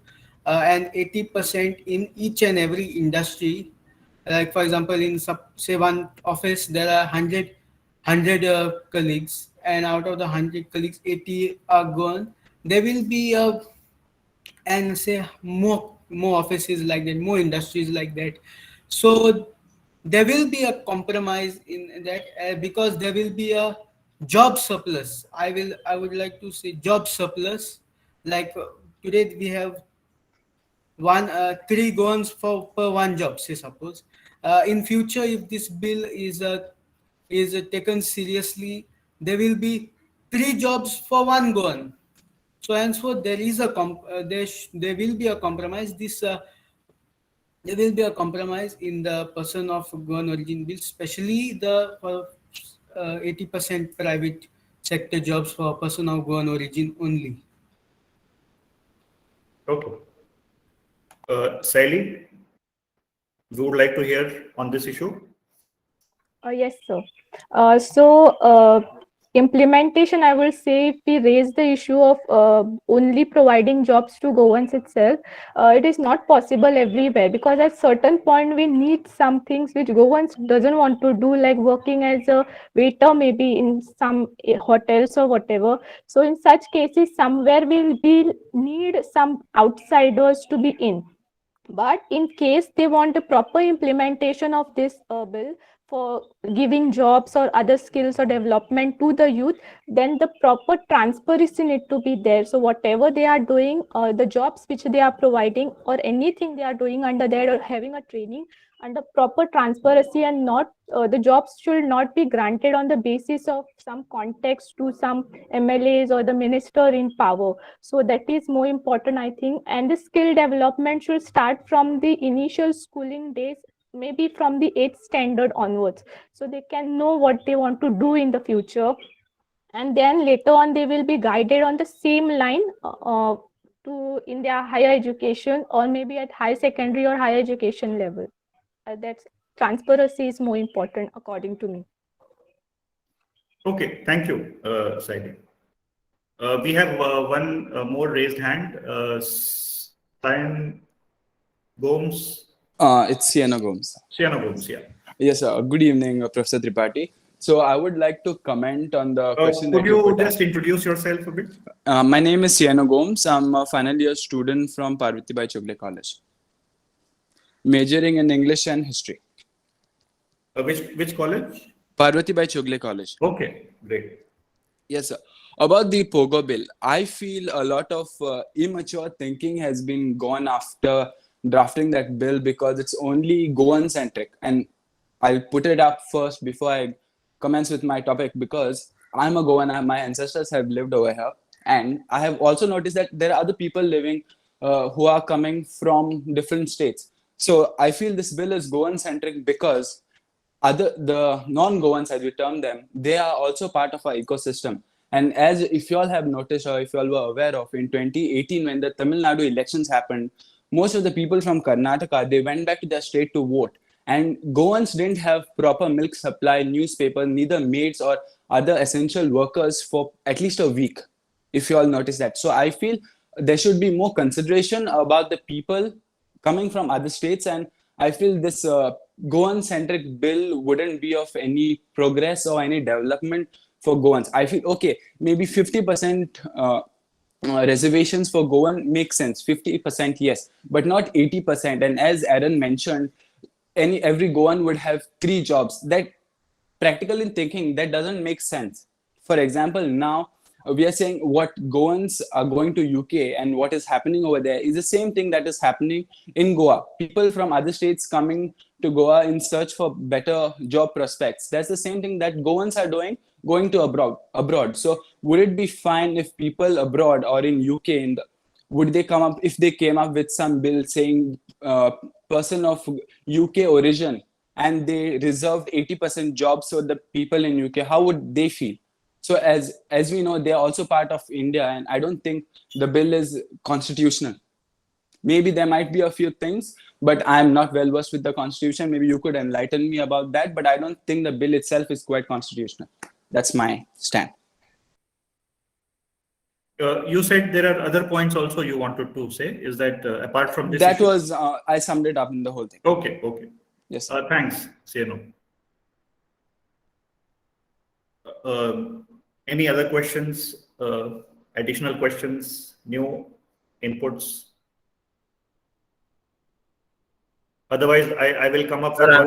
and 80% in each and every industry. Like for example, in say one office there are 100 colleagues, and out of the 100 colleagues, 80 are gone. There will be a and say more offices like that, more industries like that. So there will be a compromise in that, because there will be a job surplus. I would like to say job surplus. Like today we have three goans for per one job, say suppose. In future, if this bill is taken seriously, there will be three jobs for one goan. So henceforth, there will be a compromise. There will be a compromise in the person of Goan origin bill, especially the 80% private sector jobs for person of Goan origin only. Okay. Saily, we would like to hear on this issue. Yes, sir. Implementation, I will say, if we raise the issue of only providing jobs to Goans itself, it is not possible everywhere, because at certain point we need some things which Goans doesn't want to do, like working as a waiter maybe in some hotels or whatever. So in such cases, somewhere we need some outsiders to be in. But in case they want a proper implementation of this bill for giving jobs or other skills or development to the youth, then the proper transparency need to be there. So whatever they are doing, the jobs which they are providing or anything they are doing under there or having a training, under proper transparency, and not the jobs should not be granted on the basis of some context to some MLAs or the minister in power. So that is more important, I think. And the skill development should start from the initial schooling days, maybe from the 8th standard onwards, so they can know what they want to do in the future. And then later on, they will be guided on the same line to in their higher education, or maybe at high secondary or higher education level. That's transparency is more important according to me. Okay, thank you, Saily. We have one more raised hand. Sian Gomes. It's Sienna Gomes. Sienna Gomes, yeah. Yes, sir. Good evening, Professor Tripathi. So I would like to comment on the question. Could you just introduce yourself a bit? My name is Sienna Gomes. I'm a final year student from Parvatibai Chogle College, majoring in English and history. Which college? Parvatibai Chogle College. Okay, great. Yes, sir. About the POGO bill, I feel a lot of immature thinking has been gone after drafting that bill, because it's only Goan centric. And I'll put it up first before I commence with my topic, because I'm a Goan and my ancestors have lived over here. And I have also noticed that there are other people living who are coming from different states. So I feel this bill is Goan centric because the non-Goans, as we term them, they are also part of our ecosystem. And as if you all have noticed, or if you all were aware of, in 2018, when the Tamil Nadu elections happened, most of the people from Karnataka, they went back to their state to vote. And Goans didn't have proper milk supply, newspaper, neither maids or other essential workers for at least a week, if you all notice that. So I feel there should be more consideration about the people coming from other states. And I feel this Goan-centric bill wouldn't be of any progress or any development for Goans. I feel, okay, maybe 50% reservations for Goan makes sense. 50%, yes, but not 80%. And as Aaron mentioned, every Goan would have 3 jobs. That, practically thinking, that doesn't make sense. For example, now we are saying what Goans are going to UK and what is happening over there is the same thing that is happening in Goa. People from other states coming to Goa in search for better job prospects. That's the same thing that Goans are doing. going to abroad. So would it be fine if people abroad or in UK, would they come up, if they came up with some bill saying person of UK origin and they reserved 80% jobs for the people in UK, how would they feel? So as we know, they are also part of India, and I don't think the bill is constitutional. Maybe there might be a few things, but I'm not well versed with the constitution. Maybe you could enlighten me about that, but I don't think the bill itself is quite constitutional. That's my stand. You said there are other points also you wanted to say. Is that apart from this? That was, I summed it up in the whole thing. Okay, okay. Yes. Thanks, Seno. Any other questions, additional questions, new inputs? Otherwise, I will come up with I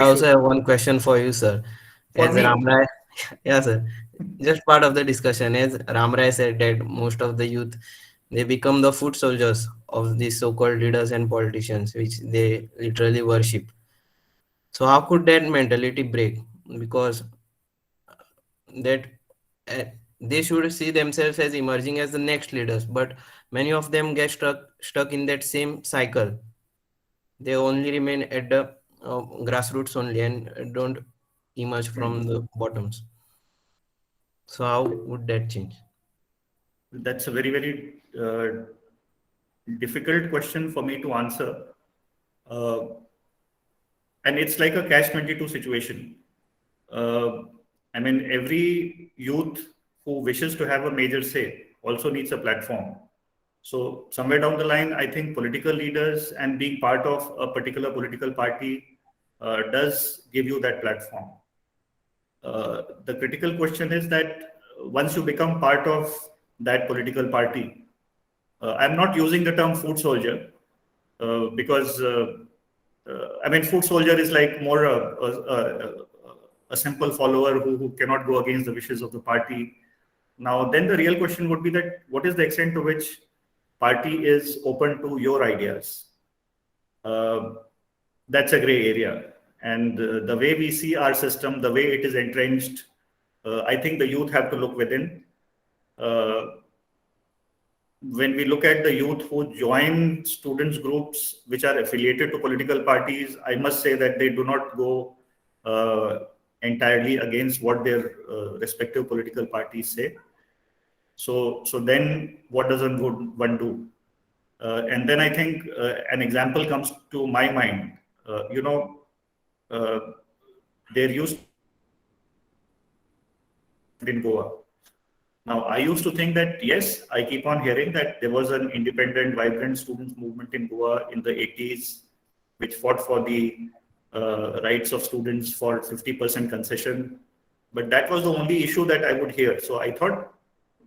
also have one question for you, sir. For me? Ramrai, yeah, sir. Just part of the discussion, as Ramrai said that most of the youth, they become the foot soldiers of these so-called leaders and politicians, which they literally worship. So how could that mentality break? Because that they should see themselves as emerging as the next leaders, but many of them get stuck in that same cycle. They only remain at the grassroots only and don't emerge from the bottoms. So how would that change? That's a very, very difficult question for me to answer. And it's like a catch-22 situation. I mean, every youth who wishes to have a major say also needs a platform. So somewhere down the line, I think political leaders and being part of a particular political party does give you that platform. The critical question is that once you become part of that political party, I'm not using the term foot soldier because I mean, foot soldier is like more a simple follower who cannot go against the wishes of the party. Now, then the real question would be that what is the extent to which party is open to your ideas? That's a gray area. And the way we see our system, the way it is entrenched, I think the youth have to look within. When we look at the youth who join students groups which are affiliated to political parties, I must say that they do not go entirely against what their respective political parties say. So then what does one do? And then I think an example comes to my mind. There used in Goa. Now, I used to think that, yes, I keep on hearing that there was an independent, vibrant students movement in Goa in the 80s, which fought for the rights of students for 50% concession. But that was the only issue that I would hear. So I thought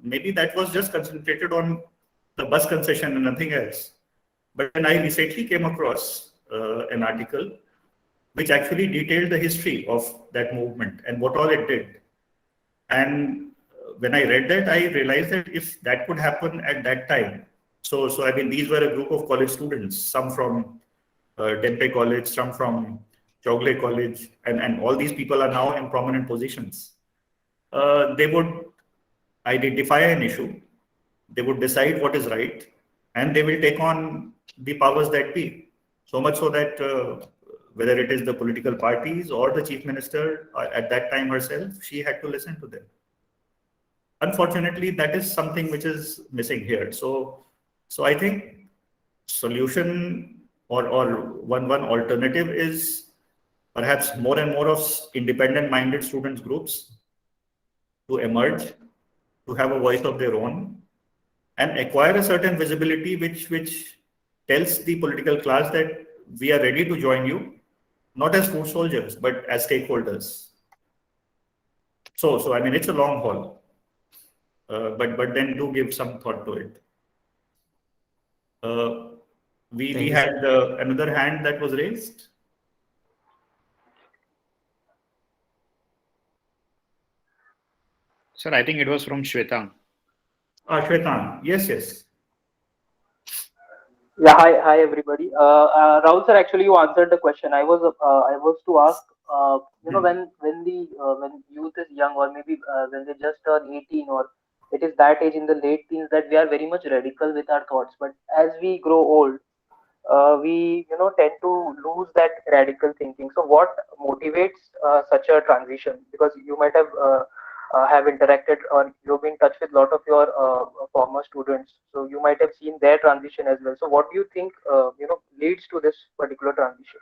maybe that was just concentrated on the bus concession and nothing else. But then I recently came across an article which actually detailed the history of that movement and what all it did. And when I read that, I realized that if that could happen at that time, so I mean, these were a group of college students, some from Dempe College, some from Chogle College, and all these people are now in prominent positions. They would identify an issue, they would decide what is right, and they will take on the powers that be. So much so that whether it is the political parties or the chief minister at that time herself, she had to listen to them. Unfortunately, that is something which is missing here. So I think solution or one alternative is perhaps more and more of independent-minded students groups to emerge, to have a voice of their own, and acquire a certain visibility which tells the political class that we are ready to join you, not as foot soldiers, but as stakeholders. So I mean, it's a long haul. But then do give some thought to it. We had another hand that was raised. Sir, I think it was from Shwetang. Shwetang, yes. Yeah, hi everybody. Rahul sir, actually you answered the question. I was to ask when youth is young, or maybe when they just turn 18, or it is that age in the late teens, that we are very much radical with our thoughts. But as we grow old, we tend to lose that radical thinking. So what motivates such a transition? Because you might have interacted, or you've been in touch with a lot of your former students, so you might have seen their transition as well. So what do you think leads to this particular transition?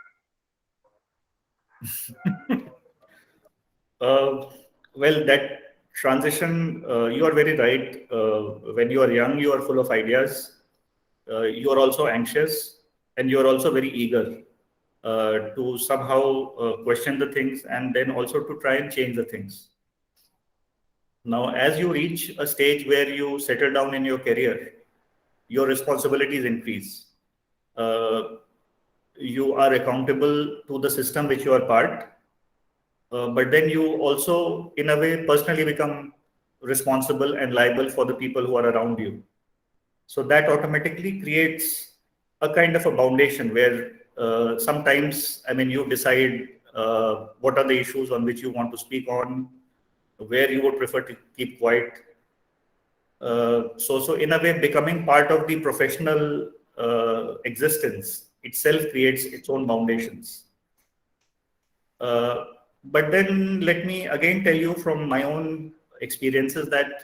Well, that transition, you are very right. When you are young, you are full of ideas. You are also anxious, and you are also very eager to somehow question the things, and then also to try and change the things. Now, as you reach a stage where you settle down in your career, your responsibilities increase. You are accountable to the system which you are part, but then you also, in a way, personally become responsible and liable for the people who are around you. So that automatically creates a kind of a foundation where sometimes, I mean, you decide what are the issues on which you want to speak on, where you would prefer to keep quiet. So in a way, becoming part of the professional existence itself creates its own foundations. But then let me again tell you from my own experiences that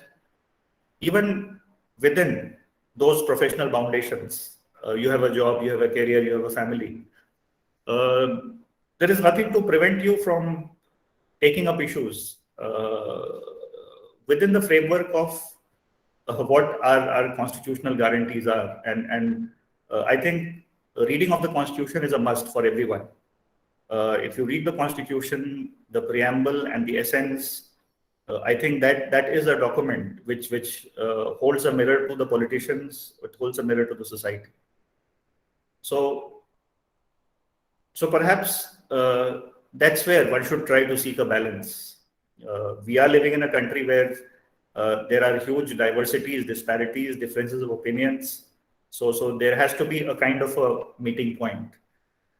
even within those professional foundations, you have a job, you have a career, you have a family. There is nothing to prevent you from taking up issues within the framework of what our constitutional guarantees are. And I think reading of the Constitution is a must for everyone. If you read the Constitution, the preamble and the essence, I think that is a document which holds a mirror to the politicians, it holds a mirror to the society. So perhaps that's where one should try to seek a balance. We are living in a country where there are huge diversities, disparities, differences of opinions. So there has to be a kind of a meeting point.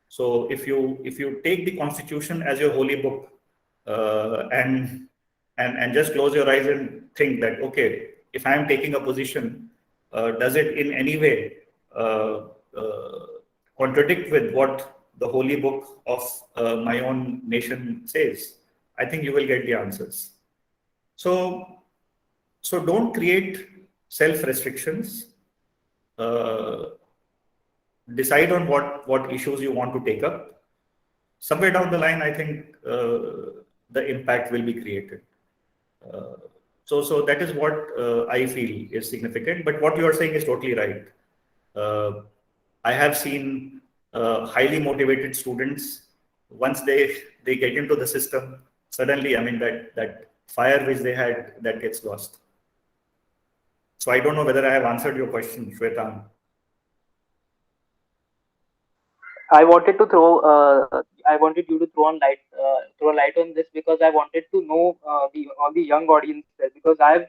So if you take the Constitution as your holy book and just close your eyes and think that, okay, if I am taking a position, does it in any way contradict with what the holy book of my own nation says? I think you will get the answers. So don't create self-restrictions. Decide on what issues you want to take up. Somewhere down the line, I think the impact will be created. So that is what I feel is significant. But what you are saying is totally right. I have seen highly motivated students, once they get into the system, suddenly, I mean, that fire which they had, that gets lost. So I don't know whether I have answered your question, Shwetan. I wanted to throw. I wanted you to throw light on this, because I wanted to know all the young audience there, because I've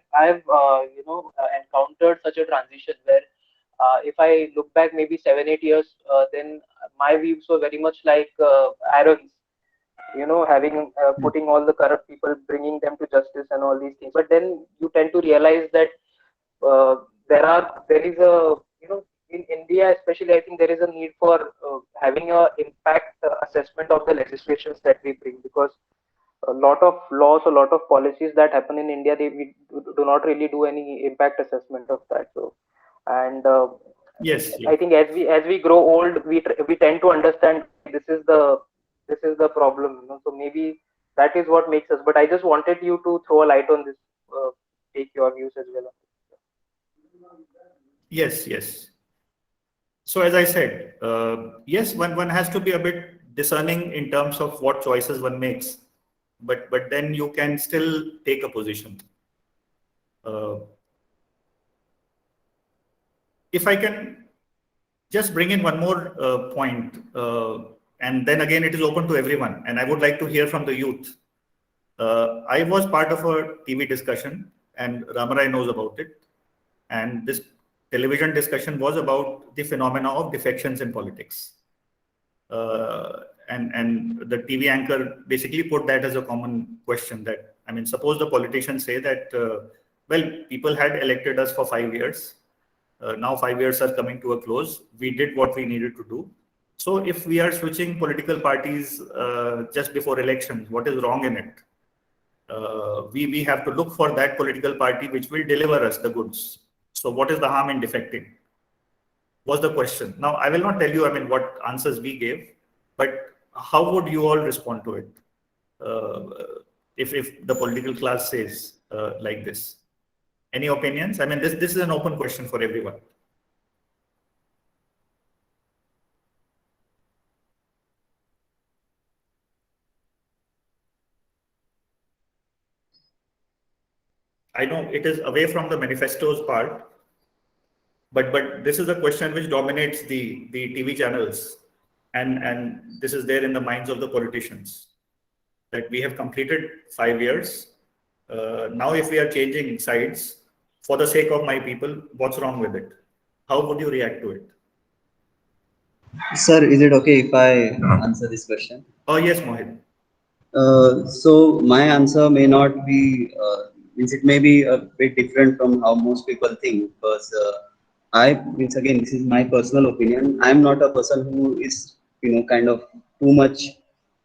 encountered such a transition where if I look back maybe 7-8 years, then my views were very much like Aaron's. Having putting all the corrupt people, bringing them to justice, and all these things. But then you tend to realize that there is a in India especially, I think there is a need for having a impact assessment of the legislations that we bring, because a lot of laws, a lot of policies that happen in India, we do not really do any impact assessment of that. So, and yes, I think as we grow old, we tend to understand this is the problem. So maybe that is what makes us. But I just wanted you to throw a light on this, take your views as well. Yes. So as I said, yes, one has to be a bit discerning in terms of what choices one makes, but then you can still take a position. If I can just bring in one more point, and then again it is open to everyone, and I would like to hear from the youth. I was part of a TV discussion, and Ramrai knows about it, and this television discussion was about the phenomena of defections in politics. and the TV anchor basically put that as a common question that, I mean, suppose the politicians say that, well, people had elected us for 5 years. Now 5 years are coming to a close. We did what we needed to do. So if we are switching political parties just before elections, what is wrong in it? We have to look for that political party which will deliver us the goods. So what is the harm in defecting? Was the question. Now, I will not tell you, I mean, what answers we gave, but how would you all respond to it if the political class says like this? Any opinions? I mean, this is an open question for everyone. I know it is away from the manifestos part, but this is a question which dominates the TV channels, and this is there in the minds of the politicians, that we have completed 5 years. Now, if we are changing sides for the sake of my people, what's wrong with it? How would you react to it? Sir, is it okay if I answer this question? Oh, yes, Mohit. So my answer may not be, means it may be a bit different from how most people think, because means again, this is my personal opinion. I'm not a person who is, kind of too much,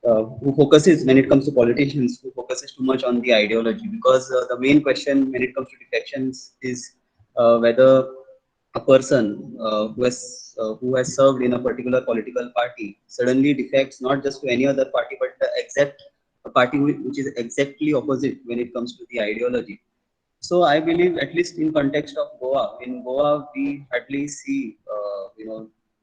who focuses when it comes to politicians, who focuses too much on the ideology, because the main question when it comes to defections is whether a person who has served in a particular political party suddenly defects not just to any other party, but the exact party which is exactly opposite when it comes to the ideology. So I believe, at least in context of Goa, in Goa we hardly see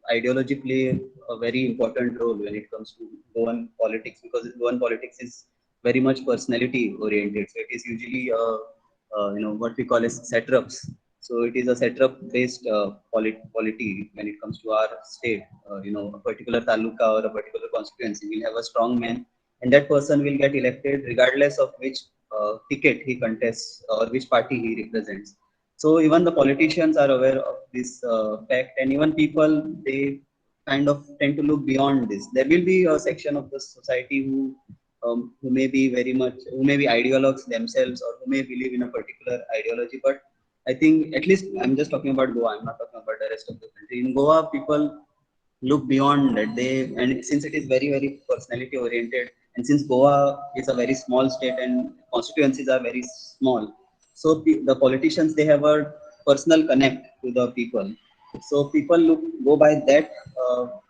ideology play a very important role when it comes to Goan politics, because Goan politics is very much personality oriented. So it is usually what we call as satraps. So it is a satrap based polity when it comes to our state. A particular taluka or a particular constituency will have a strong man, and that person will get elected regardless of which ticket he contests or which party he represents. So even the politicians are aware of this fact, and even people, they kind of tend to look beyond this. There will be a section of the society who may be who may be ideologues themselves, or who may believe in a particular ideology. But I think, at least I'm just talking about Goa, I'm not talking about the rest of the country. In Goa, people look beyond that. And since it is very, very personality oriented, and since Goa is a very small state and constituencies are very small, so the politicians, they have a personal connect to the people. So people go by that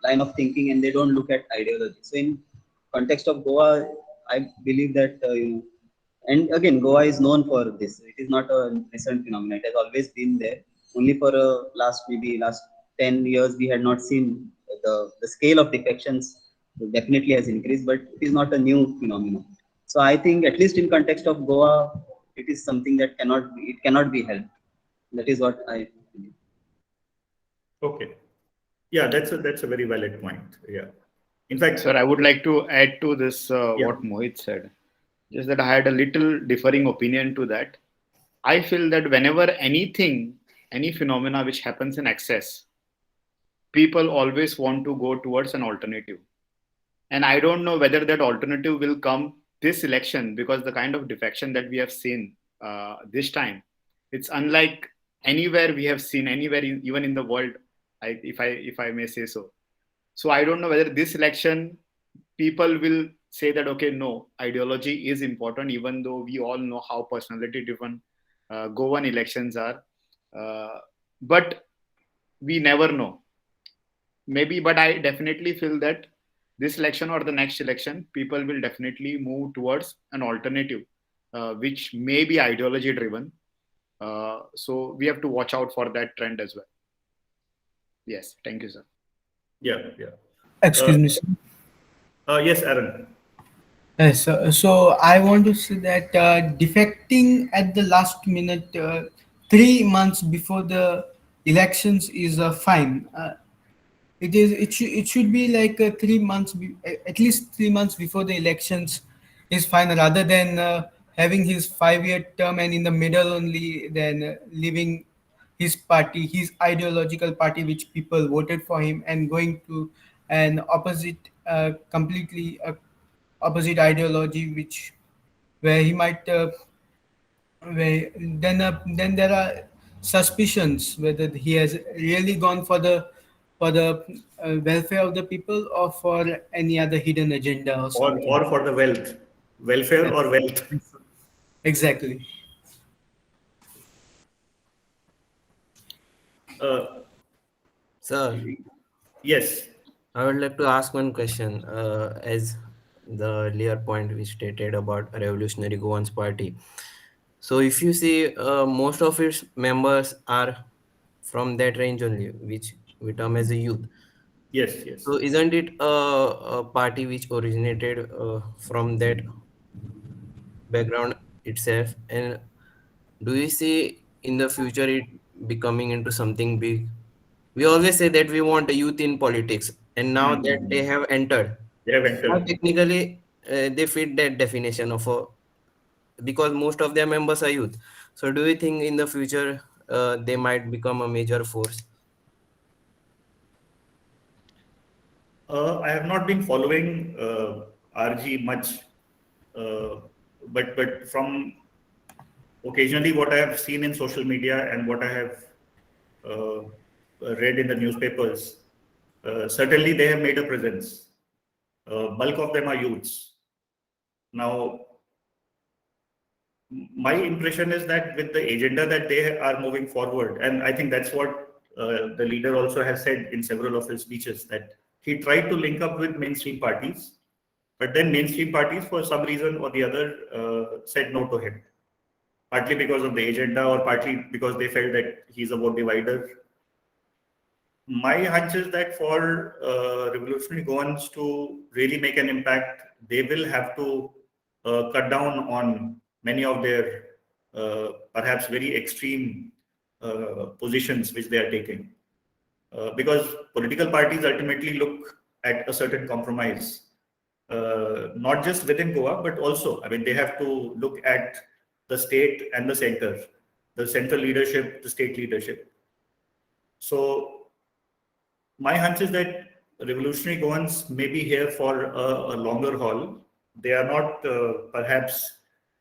line of thinking, and they don't look at ideology. So in context of Goa, I believe that and again, Goa is known for this. It is not a recent phenomenon. It has always been there. Only for last 10 years, we had not seen the scale of defections definitely has increased, but it is not a new phenomenon. So I think, at least in context of Goa, it is something that cannot be helped. That is what I believe. Okay. Yeah, that's a very valid point. Yeah. In fact, sir, I would like to add to this what Mohit said. Just that I had a little differing opinion to that. I feel that whenever any phenomena which happens in excess, people always want to go towards an alternative. And I don't know whether that alternative will come this election, because the kind of defection that we have seen this time, it's unlike anywhere we have seen, even in the world, if I may say so. So I don't know whether this election people will say that, okay, no, ideology is important, even though we all know how personality driven Goan elections are. But we never know. Maybe, but I definitely feel that this election or the next election, people will definitely move towards an alternative, which may be ideology driven. So we have to watch out for that trend as well. Yes, thank you, sir. Yeah. Excuse me, sir. Yes, Aaron. Yes, so I want to say that defecting at the last minute, 3 months before the elections, is fine. It should be like 3 months, at least 3 months before the elections is fine, rather than having his 5-year term and in the middle only then leaving his party, his ideological party, which people voted for him, and going to an opposite completely opposite ideology, which where he might where then there are suspicions whether he has really gone for the welfare of the people or for any other hidden agenda or something. or for the welfare or wealth. Exactly. Uh, Sir, yes. I would like to ask one question. As the earlier point we stated about Revolutionary Goans Party. So if you see, most of its members are from that range only, which we term as a youth. Yes. Yes. So isn't it a party which originated from that background itself? And do you see in the future it becoming into something big? We always say that we want a youth in politics, and now that they have entered, They have now entered. technically they fit that definition of a, because most of their members are youth. So do you think in the future they might become a major force? I have not been following RG much, uh, but from occasionally what I have seen in social media and what I have uh, read in the newspapers, certainly they have made a presence. Bulk of them are youths. Now, my impression is that with the agenda that they are moving forward, and I think that's what the leader also has said in several of his speeches, that he tried to link up with mainstream parties, but then mainstream parties, for some reason or the other, said no to him, partly because of the agenda or partly because they felt that he's a vote divider. My hunch is that for revolutionary Goans to really make an impact, they will have to cut down on many of their perhaps very extreme positions which they are taking. Because political parties ultimately look at a certain compromise, not just within Goa, but also, I mean, they have to look at the state and the central leadership, the state leadership. So my hunch is that revolutionary Goans may be here for a longer haul. They are not perhaps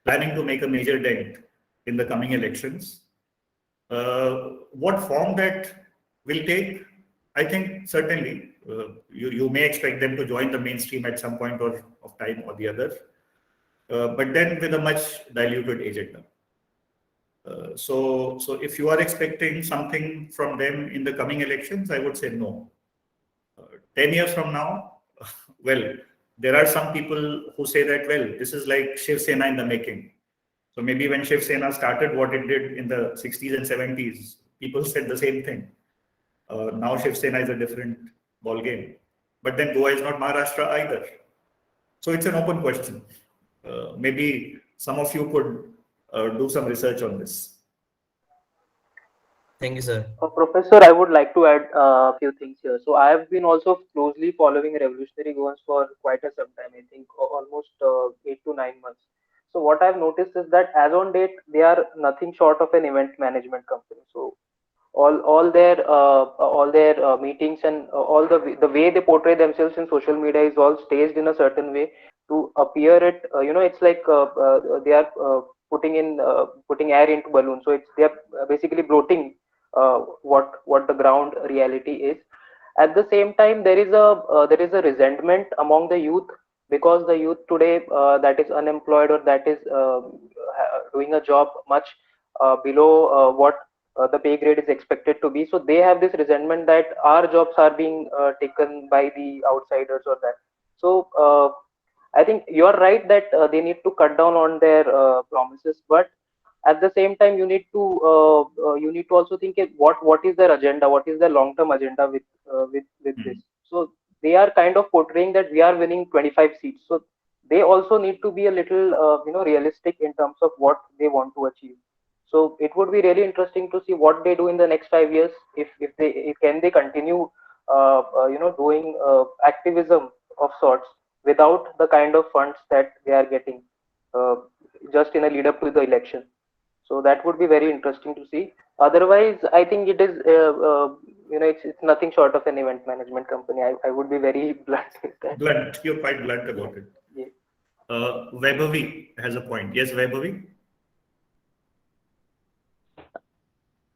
planning to make a major dent in the coming elections. What form that will take, I think certainly you may expect them to join the mainstream at some point or of time or the other, but then with a much diluted agenda. So if you are expecting something from them in the coming elections, I would say no. 10 years from now, well, there are some people who say that, well, this is like Shiv Sena in the making. So maybe when Shiv Sena started what it did in the 60s and 70s, people said the same thing. Now Shiv Sena is a different ball game. But then Goa is not Maharashtra either. So it's an open question. Maybe some of you could do some research on this. Thank you, sir. Professor, I would like to add a few things here. So I have been also closely following Revolutionary Goans for quite a some time. I think almost 8 to 9 months. So what I've noticed is that as on date, they are nothing short of an event management company. So all their meetings and all the way they portray themselves in social media is all staged in a certain way to appear it. It's like they are putting air into balloons. So it's they are basically bloating what the ground reality is. At the same time, there is a resentment among the youth, because the youth today that is unemployed or that is doing a job much below what the pay grade is expected to be. So they have this resentment that our jobs are being taken by the outsiders or that. So I think you're right that they need to cut down on their promises, but at the same time you need to also think what is their agenda, what is their long term agenda with this. So they are kind of portraying that we are winning 25 seats, so they also need to be a little realistic in terms of what they want to achieve. So it would be really interesting to see what they do in the next 5 years, if can they continue doing activism of sorts without the kind of funds that they are getting uh, just in a lead up to the election. So that would be very interesting to see. Otherwise, I think it is it's nothing short of an event management company. I would be very blunt with that. Blunt. You're quite blunt about it. Yeah. Vaibhavi has a point. Yes, Vaibhavi?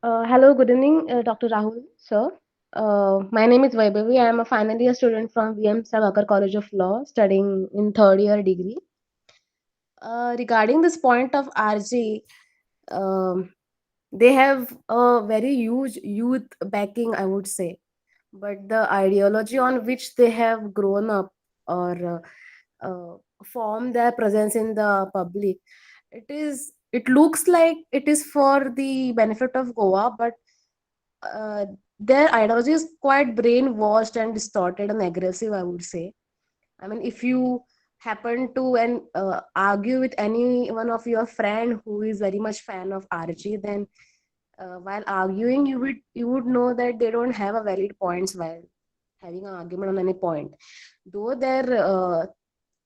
Hello, good evening, Dr. Rahul, sir. My name is Vaibhavi. I am a final year student from VMSCL College of Law, studying in third year degree. Regarding this point of RG, um, they have a very huge youth backing, I would say, but the ideology on which they have grown up or form their presence in the public, it looks like it is for the benefit of Goa, but uh, their ideology is quite brainwashed and distorted and aggressive, I would say. I mean, if you happen to and argue with any one of your friend who is very much fan of RG, then while arguing, you would know that they don't have a valid points while having an argument on any point. Though their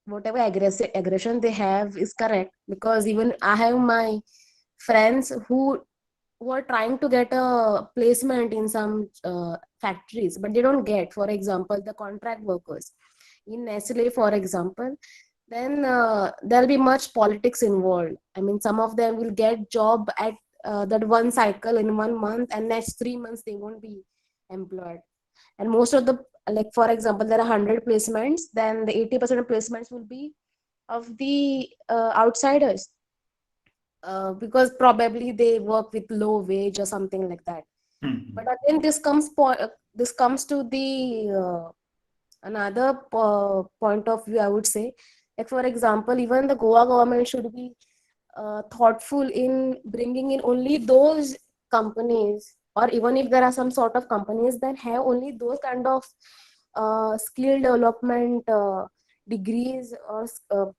whatever aggression they have is correct, because even I have my friends who are trying to get a placement in some factories, but they don't get. For example, the contract workers in Nestle, for example, then there'll be much politics involved. I mean, some of them will get job at that one cycle in 1 month, and next 3 months they won't be employed. And most of the, like for example, there are 100 placements, then the 80% of placements will be of the outsiders, because probably they work with low wage or something like that. But again, this comes to the another point of view, I would say. Like for example, even the Goa government should be thoughtful in bringing in only those companies, or even if there are some sort of companies that have only those kind of skill development degrees or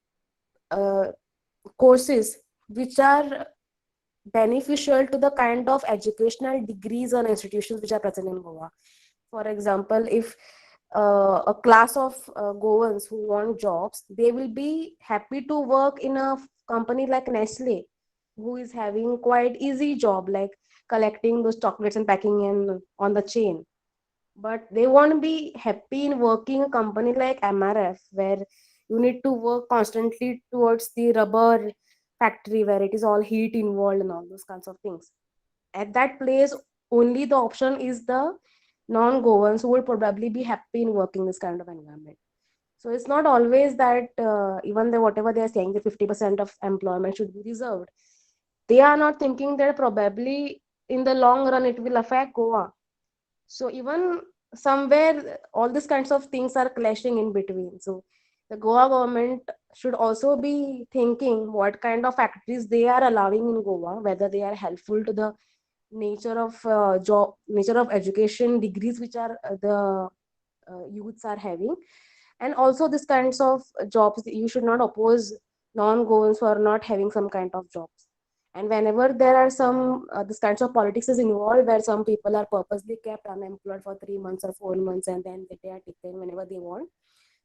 courses which are beneficial to the kind of educational degrees and institutions which are present in Goa. For example, if a class of Goans who want jobs, they will be happy to work in a company like Nestle, who is having quite easy job like collecting those chocolates and packing in on the chain. But they won't be happy in working a company like MRF, where you need to work constantly towards the rubber factory, where it is all heat involved and all those kinds of things. At that place, only the option is the non-Goans who would probably be happy in working this kind of environment. So it's not always that even though whatever they are saying, the 50% of employment should be reserved, they are not thinking that probably in the long run it will affect Goa. So even somewhere all these kinds of things are clashing in between. So the Goa government should also be thinking what kind of factories they are allowing in Goa, whether they are helpful to the nature of nature of education degrees which are the youths are having. And also these kinds of jobs, you should not oppose non-goans for not having some kind of jobs. And whenever there are some this kinds of politics is involved, where some people are purposely kept unemployed for 3 months or 4 months, and then they are taken whenever they want,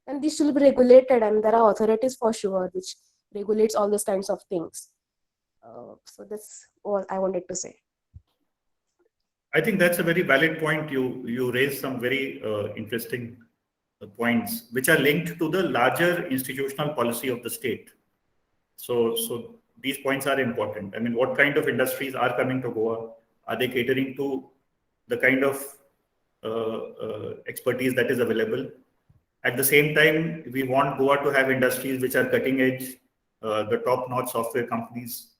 and this should be regulated, and there are authorities for sure which regulates all those kinds of things. So that's all I wanted to say. I think that's a very valid point. You raised some very interesting points which are linked to the larger institutional policy of the state. So these points are important. I mean, what kind of industries are coming to Goa? Are they catering to the kind of expertise that is available? At the same time, we want Goa to have industries which are cutting edge, the top-notch software companies.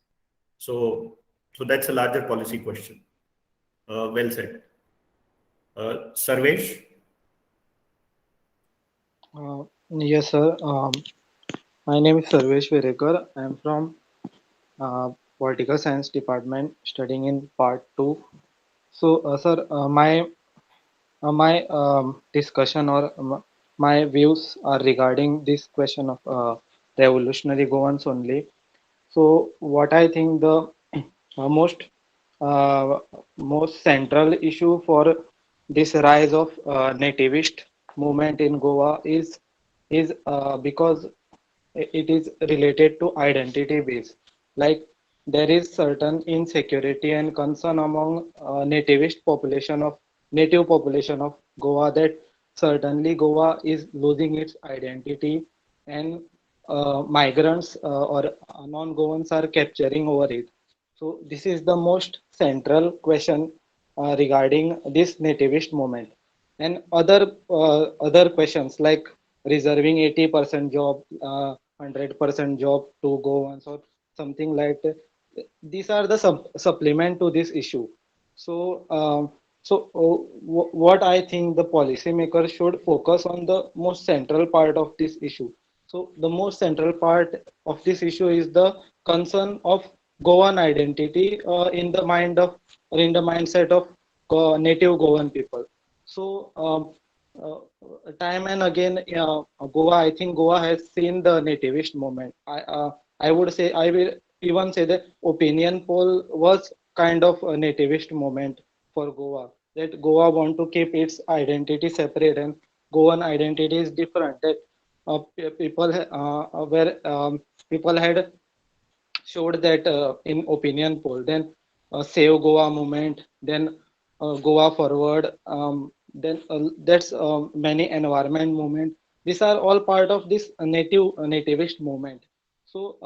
So that's a larger policy question. Well said. Sarvesh? Yes, sir. My name is Sarvesh Verekar. I am from Political Science Department, studying in Part 2. So, sir, my discussion or my views are regarding this question of revolutionary Goans only. So, what I think the most most central issue for this rise of nativist movement in Goa is because it is related to identity base. Like there is certain insecurity and concern among nativist population of native population of Goa, that certainly Goa is losing its identity, and migrants or non-Goans are capturing over it. So this is the most central question regarding this nativist movement. And other questions like reserving 80% job, 100% job to Goans or something like that. These are the supplement to this issue. So, what I think the policymakers should focus on the most central part of this issue. So, the most central part of this issue is the concern of Goan identity in the mind of or in the mindset of native Goan people. So, uh, time and again, Goa. I think Goa has seen the nativist movement. I would say I will even say that opinion poll was kind of a nativist movement for Goa. That Goa want to keep its identity separate and Goan identity is different. That people were people had showed that in opinion poll. Then Save Goa movement. Then Goa Forward. Then that's many environment movement. These are all part of this nativist movement. So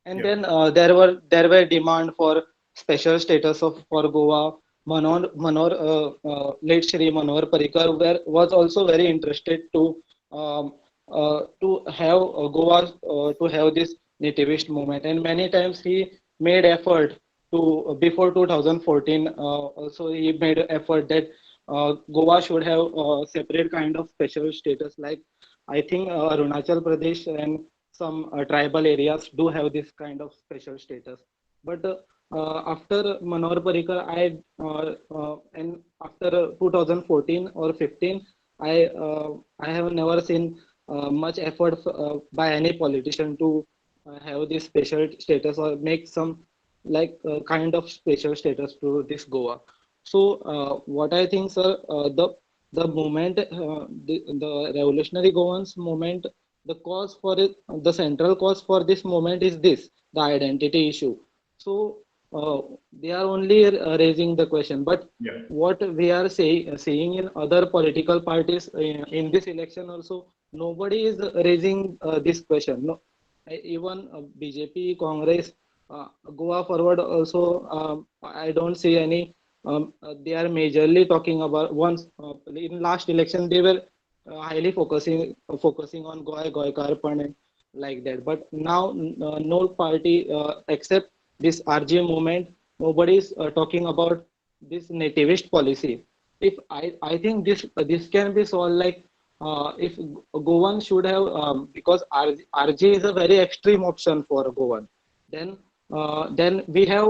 and then there were demand for special status of for Goa. Late Shri Manohar Parrikar was also very interested to have Goa to have this nativist movement, and many times he made effort to before 2014. Also, he made effort that Goa should have separate kind of special status. Like I think Arunachal Pradesh and some tribal areas do have this kind of special status. But after Manohar Parrikar, and after 2014 or 15, I have never seen much effort by any politician to have this special status or make some like kind of special status to this Goa. So what I think, sir, the movement, the revolutionary Goans movement, the cause for it, the central cause for this movement is this, the identity issue. So they are only raising the question, but what we are seeing in other political parties in this election also, nobody is raising this question. No, even BJP, Congress, Goa Forward also, I don't see any. They are majorly talking about once in last election they were highly focusing on Goy Karpan and like that. But now no party except this RJ movement, nobody is talking about this nativist policy. If I think this can be solved like if Goan should have because RJ is a very extreme option for Goan. Then we have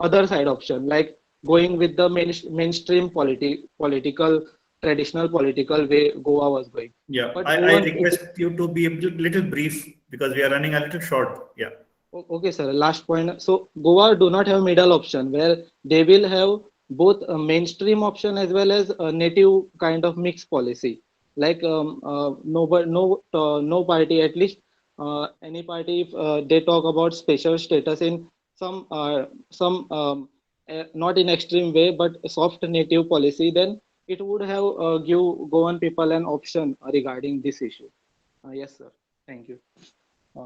other side option like going with the mainstream political traditional political way Goa was going. Yeah, But I request you to be a little brief because we are running a little short. Yeah. Okay, sir. Last point. So Goa do not have middle option where they will have both a mainstream option as well as a native kind of mixed policy. Like no party, at least any party, if they talk about special status in some not in extreme way but soft native policy, then it would have give Goan people an option regarding this issue. Yes, sir. Thank you.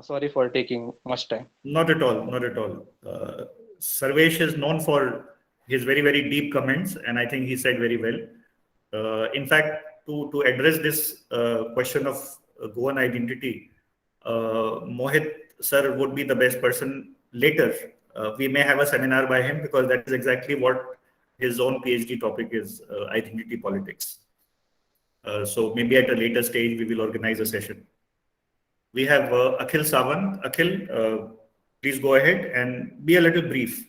Sorry for taking much time. Not at all. Not at all. Sarvesh is known for his very, very deep comments, and I think he said very well. In fact, to address this question of Goan identity, Mohit sir would be the best person later. We may have a seminar by him because that is exactly what his own PhD topic is, identity politics. So maybe at a later stage, we will organize a session. We have Akhil Sawant. Akhil, please go ahead and be a little brief.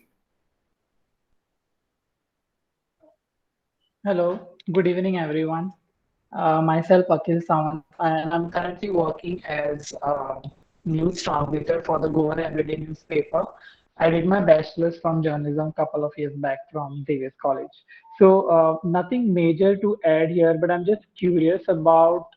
Hello, good evening, everyone. Myself, Akhil Sawant, and I'm currently working as a news translator for the Goa Everyday newspaper. I did my bachelor's from journalism a couple of years back from Davis College. So nothing major to add here, but I'm just curious about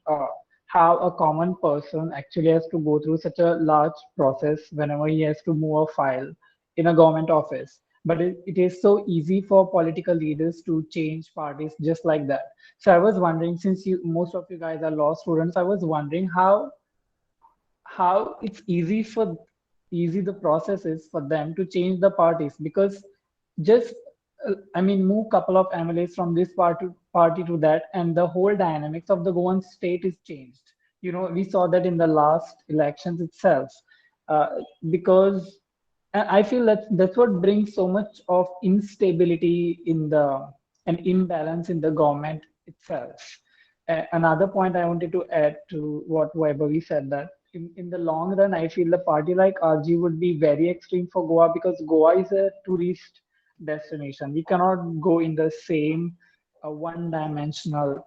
how a common person actually has to go through such a large process whenever he has to move a file in a government office. but it is so easy for political leaders to change parties just like that. So I was wondering, since most of you guys are law students, I was wondering how it's easy the process is for them to change the parties, because just I mean, move couple of MLAs from this party to that, and the whole dynamics of the Goan state is changed. We saw that in the last elections itself, uh, because I feel that's what brings so much of instability in the and imbalance in the government itself. Another point I wanted to add to what Vaibhavi said, that in the long run, I feel a party like RG would be very extreme for Goa, because Goa is a tourist destination. We cannot go in the same one-dimensional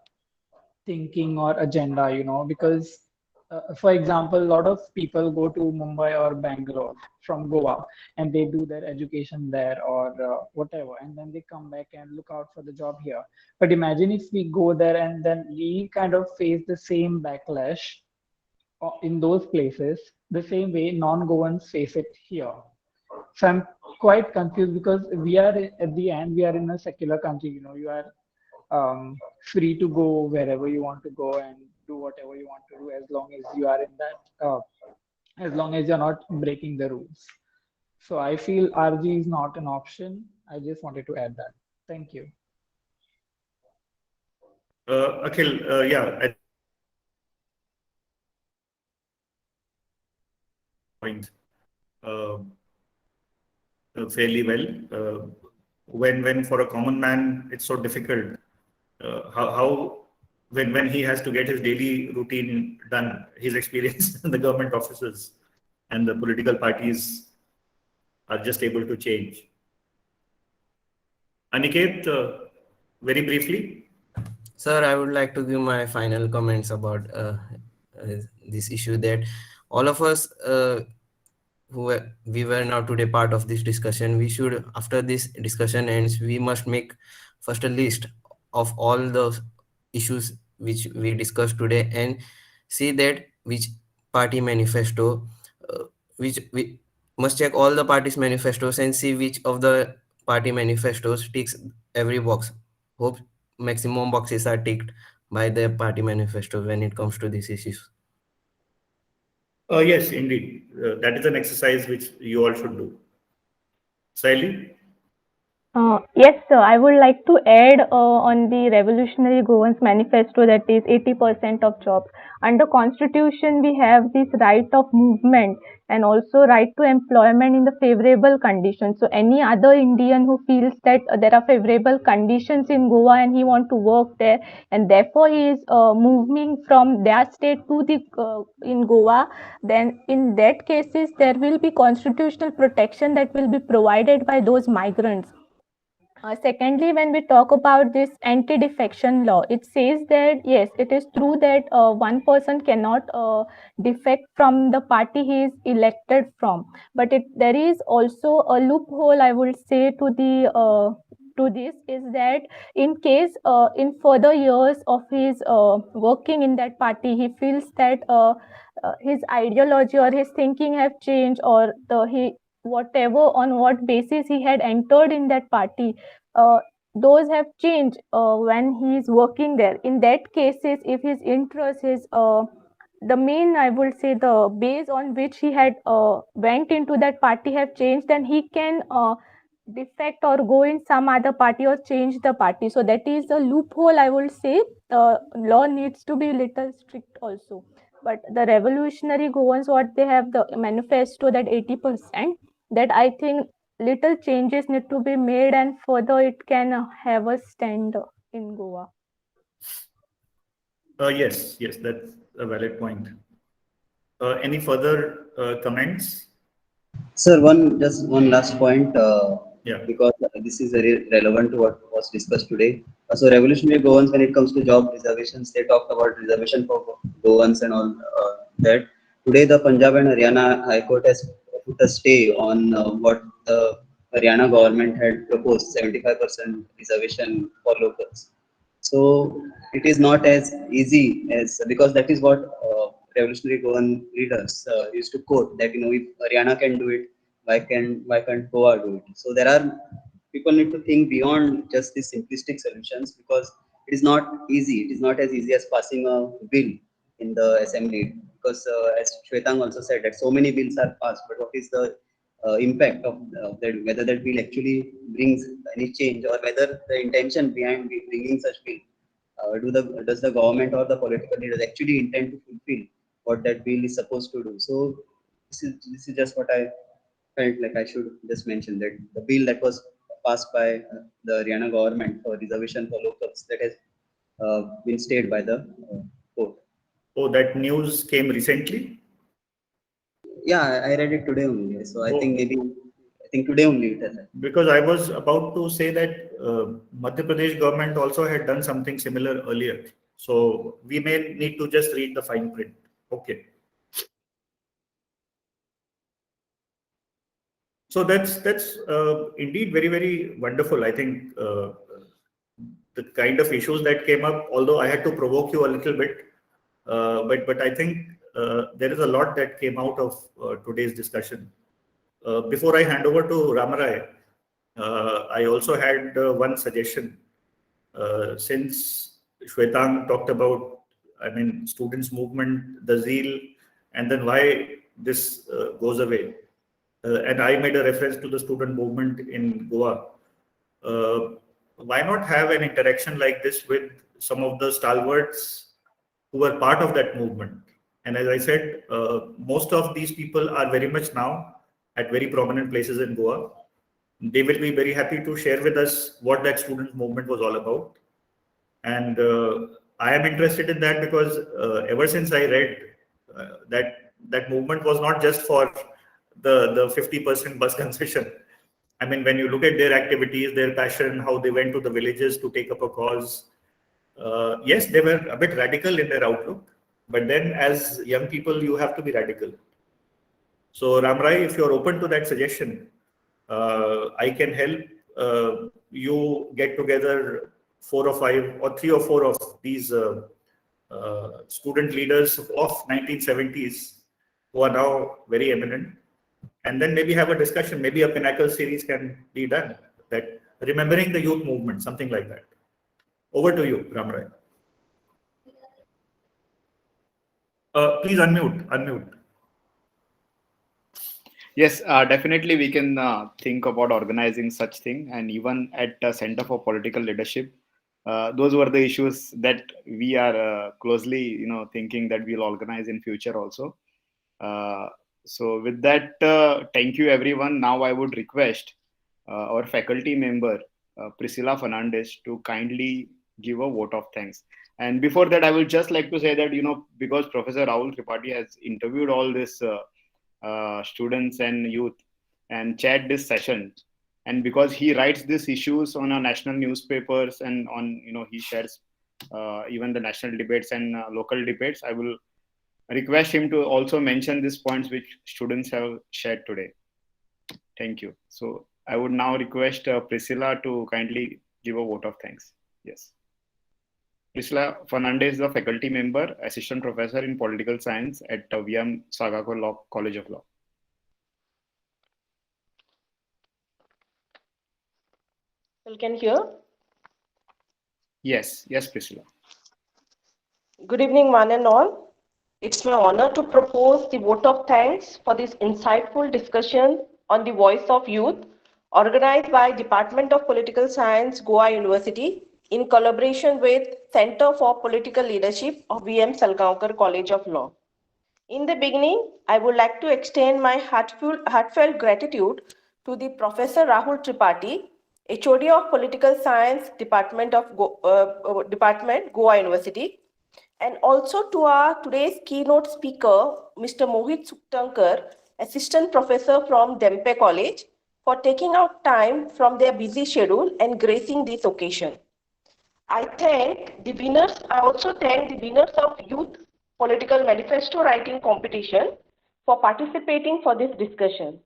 thinking or agenda, because, for example, a lot of people go to Mumbai or Bangalore from Goa, and they do their education there or whatever, and then they come back and look out for the job here. But imagine if we go there and then we kind of face the same backlash in those places, the same way non-Goans face it here. So I'm quite confused, because we are at the end, we are in a secular country. You are free to go wherever you want to go and do whatever you want to do, as long as you are in that, as long as you're not breaking the rules. So I feel RG is not an option. I just wanted to add that. Thank you. Akhil, yeah, point fairly well. When for a common man it's so difficult, how when he has to get his daily routine done, his experience in the government offices and the political parties are just able to change. Aniket, very briefly. Sir, I would like to give my final comments about this issue, that all of us we were now today part of this discussion. We should, after this discussion ends, we must make first a list of all the issues which we discussed today, and see that which party manifesto, which we must check all the parties manifestos and see which of the party manifestos ticks every box. Hope maximum boxes are ticked by the party manifesto when it comes to these issues. Yes, indeed. That is an exercise which you all should do. Saily? Yes, sir. I would like to add on the Revolutionary Goans Manifesto, that is 80% of jobs. Under Constitution, we have this right of movement and also right to employment in the favorable conditions. So any other Indian who feels that there are favorable conditions in Goa and he want to work there, and therefore he is moving from their state to the in Goa, then in that cases there will be constitutional protection that will be provided by those migrants. Secondly, when we talk about this anti-defection law, it says that yes, it is true that one person cannot defect from the party he is elected from, but there is also a loophole, I would say, to this, is that in case in further years of his working in that party, he feels that his ideology or his thinking have changed, or he whatever on what basis he had entered in that party, uh, those have changed when he is working there. In that cases, if his interest is the main, I would say, the base on which he had went into that party have changed, then he can defect or go in some other party or change the party. So that is a loophole, I would say. Law needs to be little strict also. But the Revolutionary Goans, what they have, the manifesto, that 80%, that I think little changes need to be made, and further it can have a stand in Goa. Yes, that's a valid point. Any further comments? Sir, just one last point, Yeah. because this is very relevant to what was discussed today. So Revolutionary Goans, when it comes to job reservations, they talked about reservation for Goans and all that. Today, the Punjab and Haryana High Court has put a stay on what the Haryana government had proposed, 75% reservation for locals. So it is not as easy as, because that is what Revolutionary Goan leaders used to quote, that if Haryana can do it, why can't Goa do it? So there are people need to think beyond just these simplistic solutions, because it is not easy. It is not as easy as passing a bill in the assembly, because as Shwetang also said that so many bills are passed, but what is the impact of that, whether that bill actually brings any change, or whether the intention behind bringing such bill, does the government or the political leaders actually intend to fulfill what that bill is supposed to do? So this is just what I felt like I should just mention, that the bill that was passed by the Haryana government for reservation for locals, that has been stayed by the court. Oh, that news came recently? Yeah, I read it today only. So I Oh. think today only it has happened. Because I was about to say that Madhya Pradesh government also had done something similar earlier. So we may need to just read the fine print. Okay. So that's indeed very, very wonderful. I think the kind of issues that came up, although I had to provoke you a little bit, but I think there is a lot that came out of today's discussion. Before I hand over to Ramrai, I also had one suggestion. Since Shwetang talked about, students' movement, the zeal, and then why this goes away. And I made a reference to the student movement in Goa. Why not have an interaction like this with some of the stalwarts who were part of that movement? And as I said, most of these people are very much now at very prominent places in Goa. They will be very happy to share with us what that student movement was all about. And I am interested in that because ever since I read that movement was not just for the 50% bus concession. I mean, when you look at their activities, their passion, how they went to the villages to take up a cause, yes, they were a bit radical in their outlook, but then as young people, you have to be radical. So Ramrai, if you're open to that suggestion, I can help you get together 4 or 5 or 3 or 4 of these student leaders of 1970s who are now very eminent, and then maybe have a discussion. Maybe a pinnacle series can be done, that remembering the youth movement, something like that. Over to you, Ramrai. Please unmute. Yes, definitely we can think about organizing such thing, and even at Center for Political Leadership, those were the issues that we are closely, thinking that we'll organize in future also. So with that, thank you everyone. Now I would request our faculty member Priscilla Fernandes to kindly give a vote of thanks. And before that, I would just like to say that because Professor Rahul Tripathi has interviewed all this students and youth and chaired this session, and because he writes these issues on our national newspapers and on he shares even the national debates and local debates, I will request him to also mention these points which students have shared today. Thank you. So I would now request Priscilla to kindly give a vote of thanks. Yes. Priscilla Fernandes is a faculty member, assistant professor in political science at VMSCL Law College of Law. You can hear? Yes, Priscilla. Good evening, one and all. It's my honor to propose the vote of thanks for this insightful discussion on the voice of youth, organized by Department of Political Science, Goa University, in collaboration with Center for Political Leadership of VMSCL College of Law. In the beginning, I would like to extend my heartfelt gratitude to the Professor Rahul Tripathi, HOD of Political Science Department of Goa University, and also to our today's keynote speaker, Mr. Mohit Sukhtankar, Assistant Professor from Dempe College, for taking out time from their busy schedule and gracing this occasion. I also thank the winners of Youth Political Manifesto Writing Competition for participating for this discussion.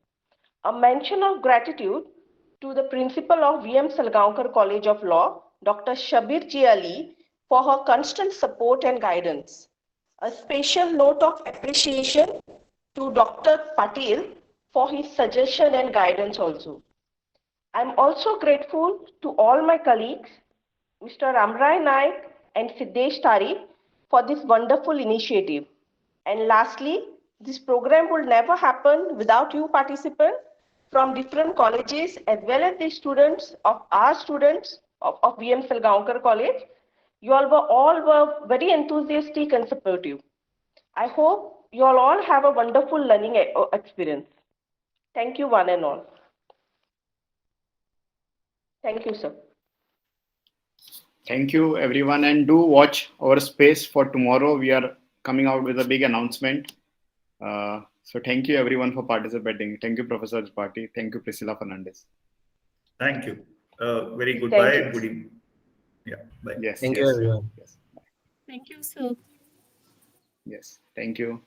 A mention of gratitude to the principal of VMSCL College of Law, Dr. Shabir Ji Ali, for her constant support and guidance. A special note of appreciation to Dr. Patil for his suggestion and guidance also. I'm also grateful to all my colleagues, Mr. Ramrai Naik and Siddhesh Tari, for this wonderful initiative. And lastly, this program would never happen without you participants from different colleges as well as the students of VMSCL Gaonkar College. You all were very enthusiastic and supportive. I hope you all have a wonderful learning experience. Thank you one and all. Thank you, sir. Thank you, everyone, and do watch our space for tomorrow. We are coming out with a big announcement. So thank you, everyone, for participating. Thank you, Professor Tripathi. Thank you, Priscilla Fernandes. Thank you. Very goodbye and good evening. Yeah, bye. Yes. Thank yes. you, everyone. Yes. Thank you, sir. Yes. Thank you.